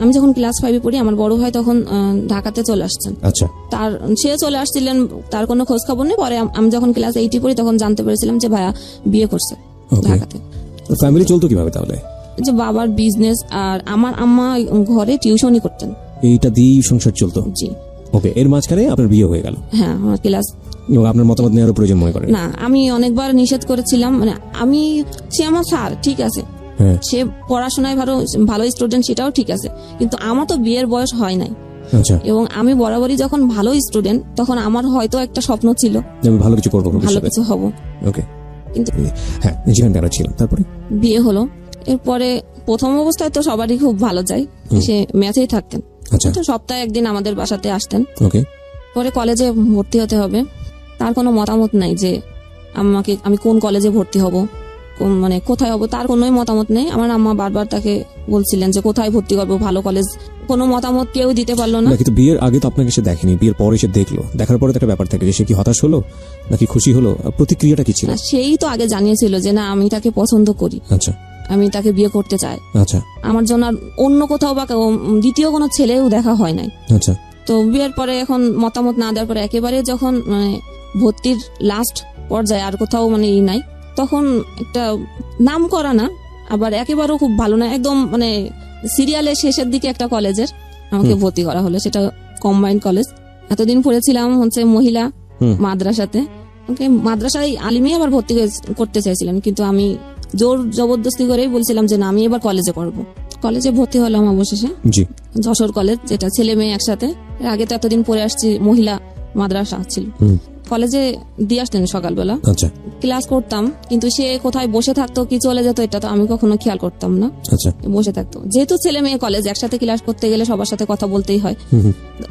আমি যখন ক্লাস 5-এ পড়ি আমার বড় ভাই তখন ঢাকাতে চলে আসছেন। আচ্ছা, সে চলে আসছিলেন, তার কোনো খোঁজ খবর নেই। পরে আমি যখন ক্লাস 8-এ পড়ি তখন জানতে পেরেছিলাম যে ভাইয়া বিয়ে করছে ঢাকাতে। ফ্যামিলি চলতো কিভাবে তাহলে? যে বাবার বিজনেস আর আমার আম্মা ঘরে টিউশনই করতেন, এইটা দিয়ে সংসার চলতো। জি। ওকে, এর মাঝখানে আপনার বিয়ে হয়ে গেল। হ্যাঁ, আমার ক্লাস এবং আপনার মতামত নেওয়ার প্রয়োজন মনে করেন না, আমি অনেকবার নিষেধ করেছিলাম। মানে সে আমার স্যার, ঠিক আছে, সে পড়াশোনায় ভালো স্টুডেন্ট, সেটাও ঠিক আছে, কিন্তু আমার তো বিয়ের বয়স হয় নাই। আচ্ছা। এবং আমি বরাবরই যখন ভালো স্টুডেন্ট, তখন আমার হয়তো একটা স্বপ্ন ছিল আমি ভালো কিছু করবো, ভালো কিছু হব। ওকে, কিন্তু হ্যাঁ, যেখানে তারা ছিলাম। তারপরে বিয়ে হলো। এরপরে প্রথম অবস্থায় তো সবারই খুব ভালো যায়, সে ম্যাথেই থাকতেন। তো সপ্তাহে একদিন আমাদের বাসাতে আসতেন। ওকে। পরে কলেজে ভর্তি হতে হবে, তার কোনো মতামত নাই যে আমি কোন কলেজে ভর্তি হব, মানে কোথায় হবো, তার কোনোই মতামত নেই। আমার আম্মা বারবার তাকে বলছিলেন যে কোথায় ভর্তি করবো, ভালো কলেজ, কোনো মতামত কেউ দিতে পারলো না। কিন্তু বিয়ের আগে তো আপনাকে সে দেখেনি, বিয়ের পরে সে দেখলো, দেখার পরে তো একটা ব্যাপার থাকে যে সে কি হতাশ হলো নাকি খুশি হলো, প্রতিক্রিয়াটা কি ছিল? সেই তো আগে জানিয়েছিল যে না, আমি তাকে পছন্দ করি। আচ্ছা। আমি তাকে বিয়ে করতে চাই। আচ্ছা। আমার জন্য অন্য কোথাও বা দ্বিতীয় কোনো ছেলেও দেখা হয় নাই। আচ্ছা। তো বিয়ের পরে এখন মতামত না দেওয়ার পরে একেবারে যখন মানে ভর্তির লাস্ট পর্যায়ে আর কোথাও মানে নাই, তখন একটা নাম করা না, আবার একেবারেও খুব ভালো না, একদম মানে সিরিয়ালের শেষের দিকে একটা কলেজের আমাকে ভর্তি করা হলো। সেটা কম্বাইন্ড কলেজ। এতদিন পড়েছিলাম হচ্ছে মহিলা মাদ্রাসাতে, মাদ্রাসায় আলিমে আবার ভর্তি করতে চাইছিলেন, কিন্তু আমি জোর জবরদস্তি করেই বলছিলাম যে না, আমি এবার কলেজে পড়বো। কলেজে ভর্তি হলাম অবশেষে, যশোর কলেজ, যেটা ছেলে মেয়ে একসাথে। আগে তো এতদিন পরে আসছি, মহিলা মাদ্রাসা ছিল। কলেজে দিয়ে আসতেন সকালবেলা, ক্লাস করতাম, কিন্তু সে কোথায় বসে থাকতো কি চলে যেত এটা তো আমি কখনো খেয়াল করতাম না। বসে থাকতো, যেহেতু ছেলে মেয়ে কলেজ, একসাথে ক্লাস করতে গেলে সবার সাথে কথা বলতেই হয়,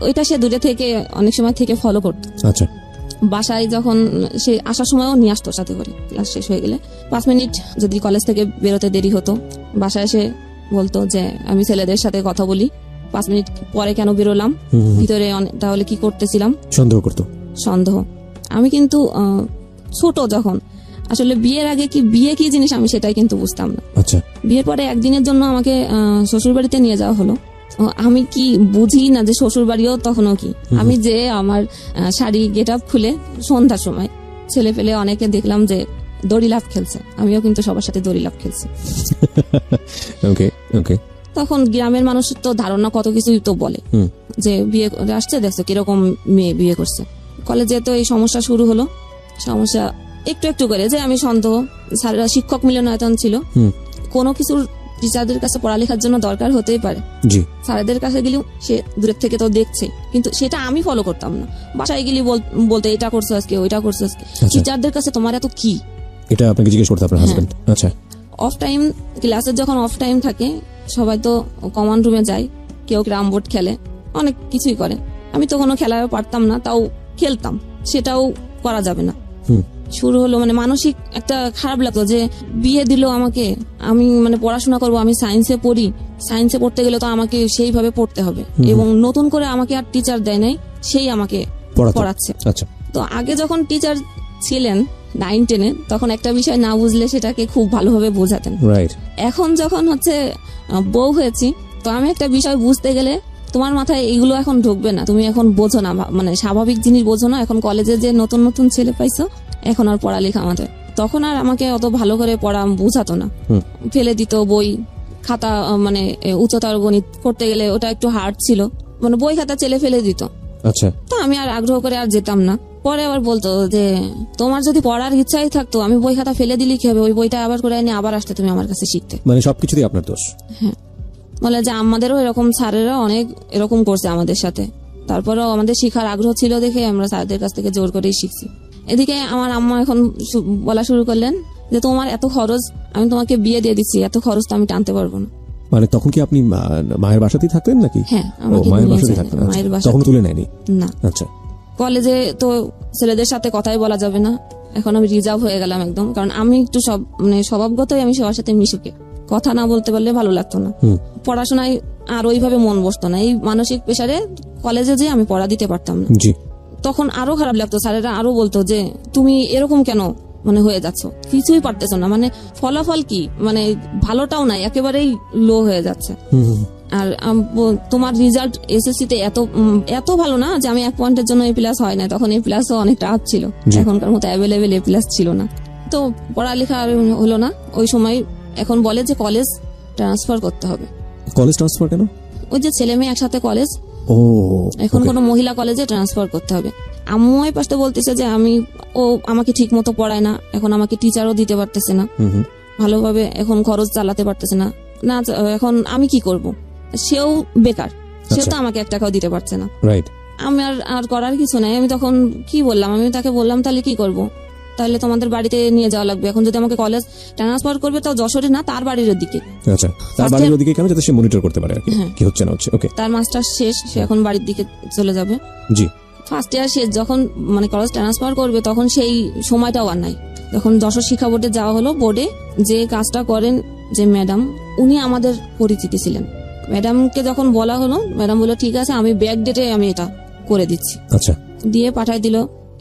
ওইটা সে দূরে থেকে অনেক সময় থেকে ফলো করতো। বাসায় যখন সে আসার সময়ও নিয়ে আসতো সাথে করে, ক্লাস শেষ হয়ে গেলে 5 মিনিট যদি কলেজ থেকে বেরোতে দেরি হতো, বাসায় এসে বলতো যে আমি ছেলেদের সাথে কথা বলি, 5 মিনিট পরে কেন বেরোলাম, ভিতরে তাহলে কি করতেছিলাম, সন্দেহ। আমি কিন্তু ছোট যখন, আসলে বিয়ের আগে বিয়ে কি জিনিস আমি সেটাই কিন্তু বুঝতাম না। বিয়ের পরে একদিনের জন্য আমাকে শ্বশুর বাড়িতে নিয়ে যাওয়া হলো। আমি কি বুঝি না যে শ্বশুর বাড়িও তখনও কি, আমি যে আমার শাড়ি গেট আপ খুলে সন্ধ্যার সময় ছেলে পেলে অনেকে দেখলাম যে দড়ি লাফ খেলছে, আমিও কিন্তু সবার সাথে দড়ি লাফ খেলছি। তখন গ্রামের মানুষের তো ধারণা কত কিছুই তো বলে যে বিয়ে করে আসছে, দেখছো কিরকম মেয়ে বিয়ে করছে। কলেজে তো এই সমস্যা শুরু হলো, সমস্যা একটু একটু করে, যে আমি সন্দেহ, স্যাররা শিক্ষক মিলনায়তন ছিল, কোনো কিছুর টিচারদের কাছে পড়ালেখার জন্য দরকার হতেই পারে, স্যারদের কাছে গেলেও সে দূরের থেকে তো দেখছে, কিন্তু সেটা আমি ফলো করতাম না। বাসায় গেলে বলতে এটা করছো আজকে, ওইটা করছো আজকে। টিচারদের কাছে তোমার এত কি, এটা আপনাকে জিজ্ঞেস করতে আপনার হাজবেন্ড? আচ্ছা। অফ টাইম, ক্লাসের যখন অফ টাইম থাকে সবাই তো কমন রুমে যায়, কেউ ক্যারাম বোর্ড খেলে, অনেক কিছুই করে। আমি তো কোনো খেলায় পারতাম না, তাও খেলতাম, সেটাও করা যাবে না। শুরু হলো মানে মানসিক একটা খারাপ লাগতো যে বিয়ে দিল আমাকে, আমি মানে পড়াশোনা করব, আমি সায়েন্সে পড়ি, সায়েন্সে পড়তে গেলে তো আমাকে সেইভাবে পড়তে হবে, এবং নতুন করে আমাকে আর টিচার দেয় নাই, সেই আমাকে পড়াচ্ছে। তো আগে যখন টিচার ছিলেন 9-10-এ, তখন একটা বিষয় না বুঝলে সেটাকে খুব ভালোভাবে বোঝাতেন। এখন যখন হচ্ছে বউ হয়েছি, তো আমি একটা বিষয় বুঝতে গেলে তোমার মাথায় এইগুলো এখন ঢুকবে না, তুমি এখন বোঝো না, মানে স্বাভাবিক জিনিস বোঝো না। এখন কলেজে যে নতুন নতুন ছেলে পাইছো, এখন আর পড়ালেখা আমাদের, তখন আর আমাকে অত ভালো করে পড়া বুঝাতো না, ফেলে দিত বই খাতা, মানে উচ্চতর গণিত করতে গেলে ওটা একটু হার্ড ছিল, মানে বই খাতা চেলে ফেলে দিত। তো আমি আর আগ্রহ করে আর যেতাম না। পরে আবার বলতো যে তোমার যদি পড়ার ইচ্ছাই থাকতো, আমি বই খাতা ফেলে দিলি কি হবে, ওই বইটা আবার করে এনে আবার আসতে তুমি আমার কাছে শিখতে, মানে সবকিছুই আপনার দোষ। হ্যাঁ, বলে যে আমাদেরও এরকম স্যারেরা অনেক এরকম করছে আমাদের সাথে, তারপরেও আমাদের শিখার আগ্রহ ছিল দেখে আমরা স্যারদের কাছ থেকে জোর করেই শিখছি। এদিকে আমার আম্মা এখন বলা শুরু করলেন যে তোমার এত খরচ, আমি তোমাকে বিয়ে দিয়ে দিচ্ছি, এত খরচ তো আমি টানতে পারবো না। মানে তখন কি আপনি মায়ের বাসাতেই থাকতেন নাকি? হ্যাঁ, মায়ের বাসাতেই থাকতেন। তখন তুলে নেয়নি না? আচ্ছা। কলেজে তো ছেলেদের সাথে কথাই বলা যাবে না, এখন আমি রিজার্ভ হয়ে গেলাম একদম, কারণ আমি একটু মানে স্বভাবগতই আমি সবার সাথে মিশুকে, কথা না বলতে পারলে ভালো লাগতো না, পড়াশোনায় আর ওইভাবে মন বসতো না। এই মানসিক প্রেসারে কলেজে যে আমি পড়া দিতে পারতাম না, তখন আরো খারাপ লাগতো। স্যারেরা আরো বলতো যে তুমি এরকম কেন মানে হয়ে যাচ্ছ, কিছুই পারতেছো না, মানে ফলাফল কি, মানে ভালোটাও নাই, একেবারেই লো হয়ে যাচ্ছে। আর তোমার রেজাল্ট এসএসসি তে এত ভালো না যে আমি 1 পয়েন্টের জন্য এ প্লাস হয় না, তখন এ প্লাসও অনেকটা আপ ছিল, জি। এখনকার মতো অ্যাভেলেবেল এ প্লাস ছিল না। তো পড়ালেখা আর হলো না ওই সময়। এখন বলে যে কলেজ ট্রান্সফার করতে হবে। কলেজ ট্রান্সফার কেন? ওই যে ছেলে মেয়ে একসাথে কলেজ, ও এখন okay. কোনো মহিলা কলেজে ট্রান্সফার করতে হবে। আম্মু এই পাশে বলতেছে যে ও আমাকে ঠিক মতো পড়ায় না, এখন আমাকে টিচারও দিতে পারতেছে না হুম হুম। ভালোভাবে, এখন খরচ চালাতে পারতেছে না, এখন আমি কি করব? সেও বেকার, সেও তো আমাকে 1 টাকাও দিতে পারছে না। রাইট। আমি আর করার কিছু নাই। আমি তখন কি বললাম, আমি তাকে বললাম তাহলে কি করব, তাহলে তোমাদের বাড়িতে নিয়ে যাওয়া লাগবে। এখন যদি আমাকে কলেজ ট্রান্সফার করবে তাও যশোরে না, তার বাড়ির দিকে। আচ্ছা, তার First বাড়ির year- ওদিকে কেন, যাতে সে মনিটর করতে পারে আর কি, হ্যাঁ। কি হচ্ছে না হচ্ছে। ওকে, তার মাস্টার শেষ, সে এখন বাড়ির দিকে চলে যাবে। জি। ফার্স্ট ইয়ার শেষ, যখন মানে কলেজ ট্রান্সফার করবে তখন সেই সময়টাও আর নাই। যখন যশোর শিক্ষা বোর্ডে যাওয়া হলো, বোর্ডে যে কাজটা করেন যে ম্যাডাম, উনি আমাদের পরিচিতি ছিলেন। ম্যাডামকে যখন বলা হলো, ম্যাডাম বললো ঠিক আছে আমি ব্যাক ডেটে আমি এটা করে দিচ্ছি, আচ্ছা। দিয়ে পাঠায় দিল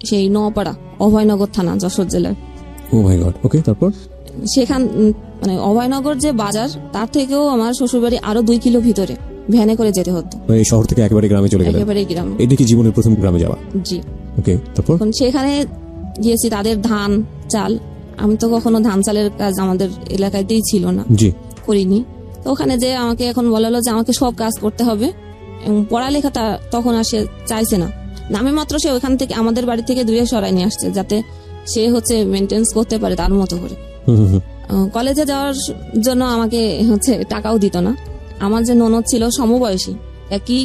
সেই নওপাড়া অভয়নগর থানা, যশোর জেলার। ও মাই গড। ওকে, তারপর? সেখান মানে অভয়নগর যে বাজার, তার থেকেও আমার শ্বশুরবাড়ি আরো 2 কিলো ভিতরে, ভ্যানে করে যেতে হতো, এই শহর থেকে একেবারে গ্রামে চলে গেলেন? একেবারে গ্রামে। এটা কি জীবনের প্রথম গ্রামে যাওয়া? জি। ওকে, তারপর? এখন সেখানে গিয়েছি, তাদের ধান চাল, আমি তো কখনো ধান চালের কাজ আমাদের এলাকাতেই ছিল না, জি। করিনি। তো ওখানে যে আমাকে এখন বলা হলো যে আমাকে সব কাজ করতে হবে, এবং পড়ালেখাটা তখন আর সে চাইছে না। নামে মাত্র সে ওখান থেকে আমাদের বাড়ি থেকে দূরে সরাই নিয়ে আসছে, যাতে সে হচ্ছে মেনটেন্স করতে পারে তার মতো করে। হুম হুম হুম। কলেজে যাওয়ার জন্য আমাকে হচ্ছে টাকাও দিত না। আমার যে ননদ ছিল সমবয়সী, একই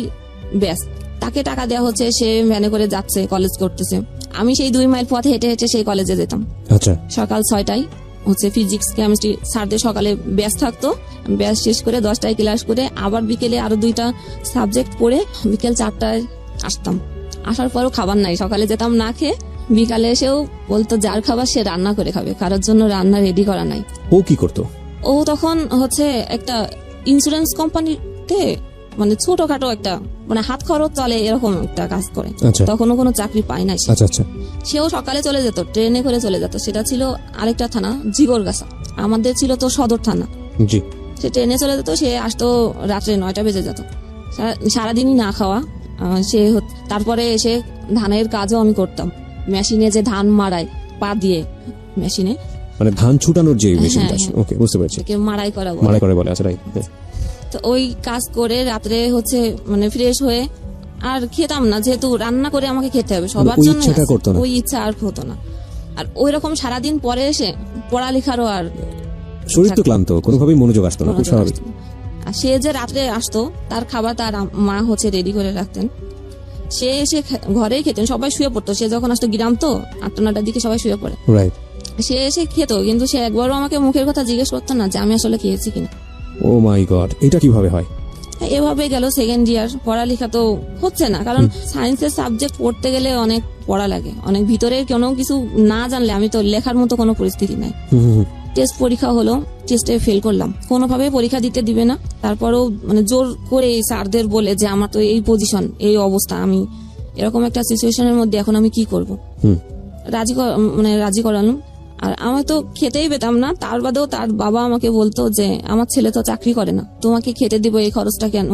ব্যাস, তাকে টাকা দেওয়া হচ্ছে, সে ভ্যানে করে যাচ্ছে, কলেজ করতেছে। আমি সেই 2 মাইল পথ হেঁটে হেঁটে সেই কলেজে যেতাম। আচ্ছা। সকাল 6টায় হচ্ছে ফিজিক্স কেমিস্ট্রি স্যারদের সকালে ব্যাচ থাকতো, ব্যাচ শেষ করে 10টায় ক্লাস করে আবার বিকেলে আরো 2টা সাবজেক্ট পড়ে বিকেল 4টায় আসতাম। আসার পরও খাবার নাই, সকালে যেতাম না খেয়ে, বিকালে এসেও বলতো যার খাবার সে রান্না করে খাবে, কারোর জন্য রান্না রেডি করা নাই। ও কি করতো? ও তখন হচ্ছে একটা ইন্স্যুরেন্স কোম্পানিতে মানে ছোটখাটো একটা মানে হাত খরচ চলে এরকম একটা কাজ করে। আচ্ছা তখনও কোনো চাকরি পায় নাই সে। আচ্ছা আচ্ছা। সেও সকালে চলে যেত, ট্রেনে করে চলে যেত। সেটা ছিল আরেকটা থানা, জিগরগাছা। আমাদের ছিল তো সদর থানা। জি। সে ট্রেনে চলে যেত, সে আসতো রাত্রে 9টা বেজে যেত। সারাদিনই না খাওয়া। তারপরে এসে ধানের কাজও আমি করতাম, মেশিনে যে ধান মাড়াই পা দিয়ে, মেশিনে মানে ধান ছুটানোর যে মেশিনটা। হ্যাঁ। ওকে, বুঝতে পেরেছি। তাকে মাড়াই করা বলে। মাড়াই করে বলে। আচ্ছা, রাইট। তো ওই কাজ করে রাত্রে হচ্ছে মানে ফ্রেশ হয়ে আর খেতাম না, যেহেতু রান্না করে আমাকে খেতে হবে, সবার ওই জন্য ইচ্ছাটা করতো না? ওই ইচ্ছা আর হতো না। আর ওই রকম সারাদিন পরে এসে পড়ালেখারও আর শরীর তো ক্লান্ত, কোনোভাবেই মনোযোগ আসতো না, খুব মনোযোগ স্বাভাবিক। আসতো না। আর সে যে রাত্রে আসতো, তার খাবার তার মা হচ্ছে রেডি করে রাখতেন, সে এসে ঘরেই খেতেন। সবাই শুয়ে পড়তো, সে যখন আসতো, গ্রাম তো 8টা-9টার দিকে সবাই শুয়ে পড়ে, রাইট। সে এসে খেত, কিন্তু সে একবারও আমাকে মুখের কথা জিজ্ঞেস করতো না যে আমি আসলে খেয়েছি কিনা। ও মাই গড, এটা কিভাবে হয়? এভাবে গেল 2nd ইয়ার। পড়ালেখা তো হচ্ছে না, কারণ সায়েন্সের সাবজেক্ট পড়তে গেলে অনেক পড়া লাগে, অনেক ভিতরে কোনো কিছু না জানলে আমি তো লেখার মতো কোনো পরিস্থিতি নাই। টেস্ট পরীক্ষা হলো, টেস্টে ফেল করলাম, কোনোভাবে পরীক্ষা দিতে দিবে না। তারপরেও মানে জোর করে স্যারদের বলে যে আমার তো এই পজিশন, এই অবস্থা, আমি এরকম একটা সিচুয়েশনের মধ্যে এখন আমি কি করব, রাজি করালাম। আর আমি তো খেতেই পেতাম না। তার বাদেও তার বাবা আমাকে বলতো যে আমার ছেলে তো চাকরি করে না, তোমাকে খেতে দিব, এই খরচটা কেন,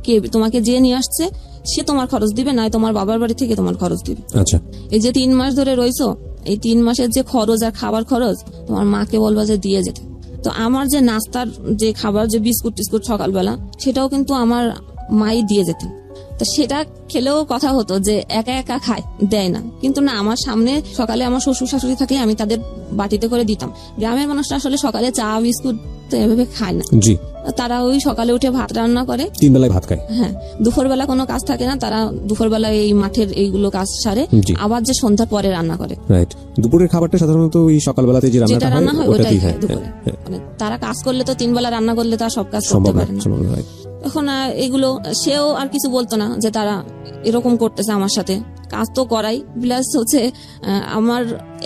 কে তোমাকে যে নিয়ে আসছে সে তোমার খরচ দিবে, না তোমার বাবার বাড়ি থেকে তোমার খরচ দিবে। আচ্ছা। এই যে 3 মাস ধরে রইছো, এই 3 মাসের যে খরচ আর খাবার খরচ তোমার মাকে বলবা যে দিয়ে যেতে। তো আমার যে নাস্তার যে খাবার, যে বিস্কুট টিস্কুট সকালবেলা, সেটাও কিন্তু আমার মাই দিয়ে যেতেন। তো সেটা খেলেও কথা হতো যে একা একা খায়, দেয় না। কিন্তু না, আমার সামনে সকালে আমার শ্বশুর শাশুড়ি থাকলে আমি তাদের বাটিতে করে দিতাম। গ্রামের মানুষরা আসলে সকালে চা বিস্কুট তো এভাবে খায় না। জি। তারা ওই সকালে উঠে ভাত রান্না করে, 3 বেলায় ভাত খায়। হ্যাঁ, দুপুরবেলা কোনো কাজ থাকে না, তারা দুপুরবেলা এই মাঠের এইগুলো কাজ সারে, জি। আবার যে সন্ধ্যা পরে রান্না করে। রাইট। দুপুরের খাবারটা সাধারণত ওই সকালবেলাতে যে যেটা রান্না হয় ওটাই ওটাই হয়। খায় দুপুরে। মানে তারা কাজ করলে তো 3 বেলা রান্না করলে তারা সব কাজ করতে সম্ভব না, পারে না। সম্ভব না। রাইট। এখন এগুলো সেও আর কিছু বলতো না যে তারা এরকম করতেছে আমার সাথে। কাজ তো করাই, প্লাস হচ্ছে আমার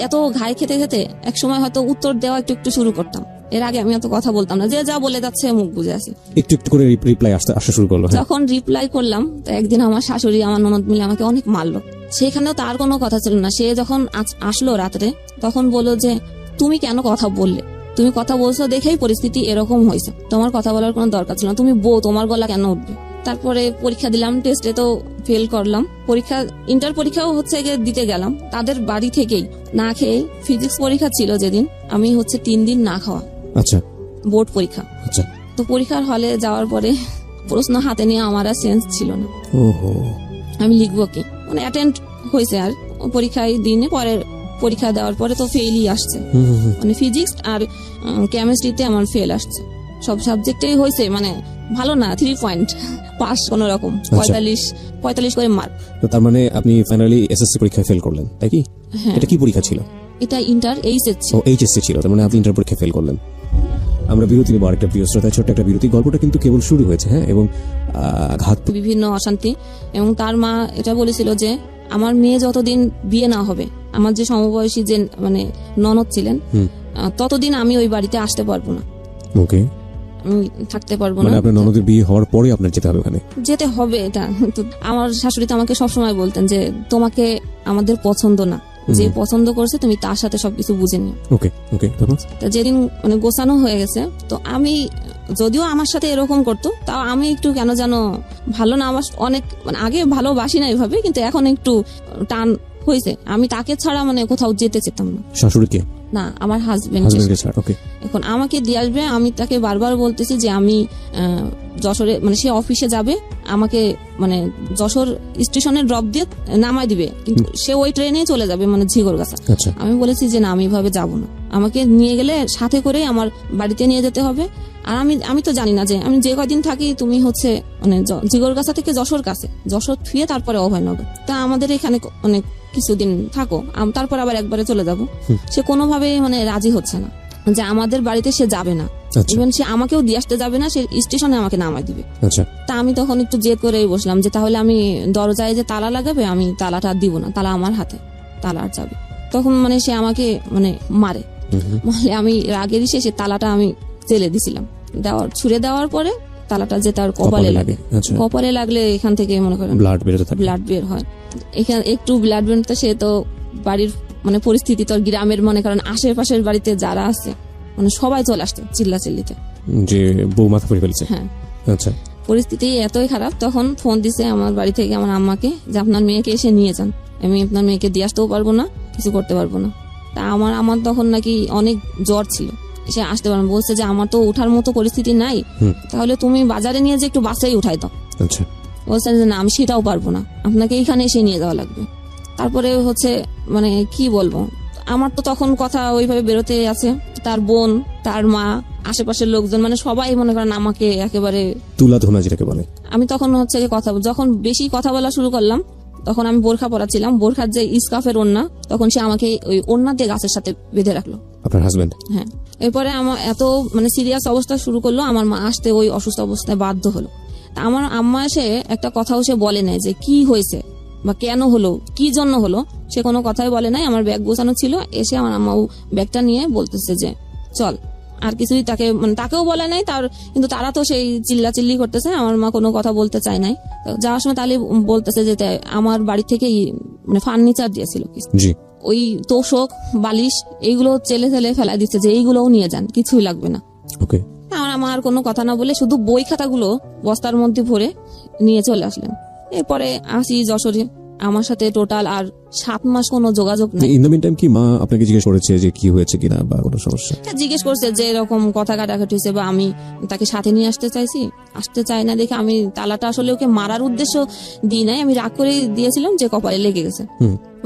এত ঘাই খেতে খেতে এক সময় হয়তো উত্তর দেওয়া একটু একটু শুরু করতাম। এর আগে আমি এত কথা বলতাম না, যে যা বলে যাচ্ছে মুখ বুঝে আছি। একটু একটু করে রিপ্লাই আসা শুরু করলো। যখন রিপ্লাই করলাম, তো একদিন আমার শাশুড়ি আমার ননদ মিলে আমাকে অনেক মারলো। সেখানেও তার কোনো কথা ছিল না। সে যখন আসলো রাত্রে, তখন বললো যে তুমি কেন কথা বললে, তুমি কথা বলছো দেখেই পরিস্থিতি এরকম হয়েছে, তোমার কথা বলার কোনো দরকার ছিল না, তুমি বউ, তোমার গলা কেন উঠবে। তারপরে পরীক্ষা দিলাম, টেস্টে তো ফেল করলাম। পরীক্ষা ইন্টার পরীক্ষাও হচ্ছে গিয়ে দিতে গেলাম তাদের বাড়ি থেকেই না খেয়ে। ফিজিক্স পরীক্ষা ছিল যেদিন, আমি হচ্ছে 3 দিন না খাওয়া, আচ্ছা বোর্ড পরীক্ষা। আচ্ছা। তো পরীক্ষার হলে যাওয়ার পরে প্রশ্ন হাতে নিয়ে আমার আর সেন্স ছিল না, ওহো। আমি লিখবো কি, মানে অ্যাটেন্ড হয়েছে আর পরীক্ষায় দিনে পরে পরীক্ষা দেওয়ার পরে তো ফেলই আসছে, মানে ফিজিক্স আর কেমিস্ট্রিতে আমার ফেল আসছে। সব সাবজেক্টেই হয়েছে, মানে ভালো না, 3 পয়েন্ট পাস কোন রকম, 45 করে মার্ক। তো তার মানে আপনি ফাইনালি এসএসসি পরীক্ষায় ফেল করলেন, তাই কি? হ্যাঁ, এটা কি পরীক্ষা ছিল? এটা ইন্টার এইচএসসি। ও এইচএসসি ছিল, তার মানে আপনি ইন্টার পরীক্ষায় ফেল করলেন। আমরা বিরতি নেব, আরেকটা প্রিয় শ্রোতা, ছোট্ট একটা বিরতি। গল্পটা কিন্তু কেবল শুরু হয়েছে, হ্যাঁ, এবং ঘাত বিভিন্ন অশান্তি, এবং তার মা এটা বলেছিল যে আমার মেয়ে যতদিন বিয়ে না হবে, আমার যে সমবয়সী যে মানে ননদ ছিলেন, ততদিন আমি ওই বাড়িতে আসতে পারবো না, ওকে, আমি থাকতে পারবো মানে না। আপনার ননদের বিয়ে হওয়ার পরে আপনার যেতে হবে ওখানে? যেতে হবে, এটা তো আমার শাশুড়ি তো আমাকে সবসময় বলতেন যে তোমাকে আমাদের পছন্দ না, যে পছন্দ করছে তুমি তার সাথে সবকিছু বুঝে নিও। ওকে ওকে। তারপর তা যেদিন মানে গোছানো হয়ে গেছে, তো আমি, যদিও আমার সাথে এরকম করতো, তাও আমি একটু কেন যেন ভালো না, আমার অনেক মানে আগে ভালোবাসি না এভাবে, কিন্তু এখন একটু টান হয়েছে। আমি তাকে ছাড়া মানে কোথাও যেতে চেতাম না। শাশুড়িকে না, আমার হাজবেন্ডকে ছাড়। ওকে। এখন আমাকে দিয়ে আসবে, আমি তাকে বারবার বলতেছি যে আমি যশোরে, মানে সে অফিসে যাবে, আমাকে মানে যশোর স্টেশনে ড্রপ দিয়ে নামাই দিবে, কিন্তু সে ওই ট্রেনে চলে যাবে মানে ঝিগরগাছা। আচ্ছা। আমি বলেছি যে না, আমি এভাবে যাব না, আমাকে নিয়ে গেলে সাথে করে আমার বাড়িতে নিয়ে যেতে হবে। আর আমি তো জানি না যে আমি যে কয়দিন থাকি তুমি হচ্ছে মানে ঝিগরগাছা থেকে যশোর কাছে, যশোর থুয়ে তারপরে অভয়নগর, তা আমাদের এখানে অনেক কিছুদিন থাকো, তারপর আবার একবারে চলে যাব। সে কোনোভাবে মানে রাজি হচ্ছে না যে আমাদের বাড়িতে সে যাবে না, ইভেন সে আমাকেও দিয়ে আসতে যাবে না, সে স্টেশনে আমাকে নামাই দিবে। আচ্ছা। তা আমি তখন একটু জেদ করেই বসলাম যে তাহলে আমি দরজায় যে তালা লাগাবে, আমি তালাটা দিব না, তালা আমার হাতে, তালা আর যাবে। তখন মানে সে আমাকে মানে মারে, আমি রাগেরই শেষে তালাটা আমি চেলে দিছিলাম, ছুঁড়ে দেওয়ার পরে তালাটা যে তার কপালে লাগে, কপালে লাগলে এখান থেকে মনে করেন ব্লাড বেরোতে থাকে, ব্লাড বের হয়। এখানে একটু ব্লাড বেরোতে, সে তো বাড়ির মানে পরিস্থিতি তো গ্রামের, মনে করেন আশেপাশের বাড়িতে যারা আছে মানে সবাই চলে আসছে চিল্লাচিল্লিতে যে বউ মাথা পড়ে ফেলেছে। হ্যাঁ। আচ্ছা। পরিস্থিতি এতই খারাপ, তখন ফোন দিছে আমার বাড়ি থেকে আমার আম্মাকে যে আপনার মেয়েকে এসে নিয়ে যান, আমি আপনার মেয়েকে দিয়ে আসতেও পারবো না, কিছু করতে পারবো না। তা আমার তখন নাকি অনেক জ্বর ছিল, সে আসতে পারবো, বলছে যে আমার তো ওঠার মতো পরিস্থিতি নাই, তাহলে তুমি বাজারে নিয়ে যে একটু বাসায় উঠাই দাও। আচ্ছা। বলছে যে না, আমি সেটাও পারবো না, আপনাকে এইখানে এসে নিয়ে যাওয়া লাগবে। তারপরে হচ্ছে মানে কি বলবো, আমার তো তখন কথা ওইভাবে বেরোতে আছে, তার বোন, তার মা, আশেপাশের লোকজন, মানে সবাই মনে করেন আমাকে একেবারে তুলাধোনা যেটাকে বলে। আমি তখন হচ্ছে যখন বেশি কথা বলা শুরু করলাম, তখন আমি বোরখা পরাছিলাম, বোরখার যে ইস্কাফের ওড়না, তখন সে আমাকে ওই ওড়না দিয়ে গাছের সাথে বেঁধে রাখলো, আপনার হাজবেন্ড। হ্যাঁ। এরপরে আমার এত মানে সিরিয়াস অবস্থা শুরু করলো, আমার মা আসতে ওই অসুস্থ অবস্থায় বাধ্য হলো। তা আমার আম্মা এসে একটা কথাও সে বলে নাই যে কি হয়েছে বা কেন হলো, কি জন্য হলো, সে কোনো কথাই বলে নাই। আমার ব্যাগ গোছানো ছিল, এসে আমার আম্মা ব্যাগটা নিয়ে বলতেছে যে চল, আর কিছুই তাকে মানে তাকেও বলে নাই তার, কিন্তু তারা তো সেই চিল্লাচিল্লি করতেছে, আমার মা কোনো কথা বলতে চায় নাই। যাওয়ার সময় তাহলে বলতেছে যে আমার বাড়ি থেকে মানে ফার্নিচার দিয়েছিল, ওই তোষক বালিশ এইগুলো চেলে ফেলাই দিচ্ছে যে এইগুলোও নিয়ে যান, কিছুই লাগবে না। ওকে। আমার কোনো কথা না বলে শুধু বই খাতাগুলো বস্তার মধ্যে ভরে নিয়ে চলে আসলেন। এরপরে আসি যশোরে, আমার সাথে টোটাল আর 7 মাস কোনো যোগাযোগ নেই। ইন দ্য মিন টাইম কি মা আপনাকে জিজ্ঞেস করেছে যে কি হয়েছে কিনা বা কোনো সমস্যা? জিজ্ঞেস করছে যে এরকম কথা কাটাকাটি হয়েছে, বা আমি তাকে সাথে নিয়ে আসতে চাই না দেখে আমি তালাটা আসলে ওকে মারার উদ্দেশ্য দিই নাই, আমি রাগ করে দিয়েছিলাম যে কপালে লেগে গেছে।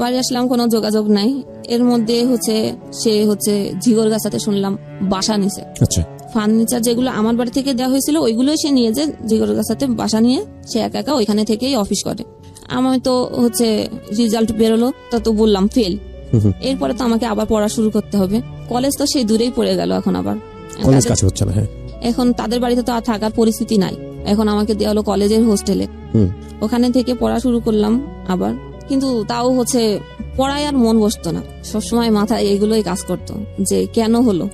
বাড়ি আসলাম, কোনো যোগাযোগ নাই। এর মধ্যে সে ঝিগরগাছাতে শুনলাম বাসা নিছে। আচ্ছা। ফার্নিচার যেগুলো আমার বাড়ি থেকে দেওয়া হয়েছিল ওইগুলোই সে নিয়ে যে ঝিগরগাছাতে বাসা নিয়ে সে একা ওইখানে থেকেই অফিস করে। আমি তো রেজাল্ট বেরোলো, তো বললাম ফেল। এরপরে তো আমাকে আবার পড়া শুরু করতে হবে, কলেজ তো সেই দূরেই পড়ে গেল, এখন আবার কলেজ কাছে হচ্ছে না। হ্যাঁ। এখন তাদের বাড়িতে তো আর থাকার পরিস্থিতি নাই, এখন আমাকে দেওয়া হলো কলেজের হোস্টেলে, ওখানে থেকে পড়া শুরু করলাম আবার। কিন্তু তাও পড়ায় আর মন বসতো না, সবসময় মাথায় এগুলোই কাজ করতো যে কেন হলো,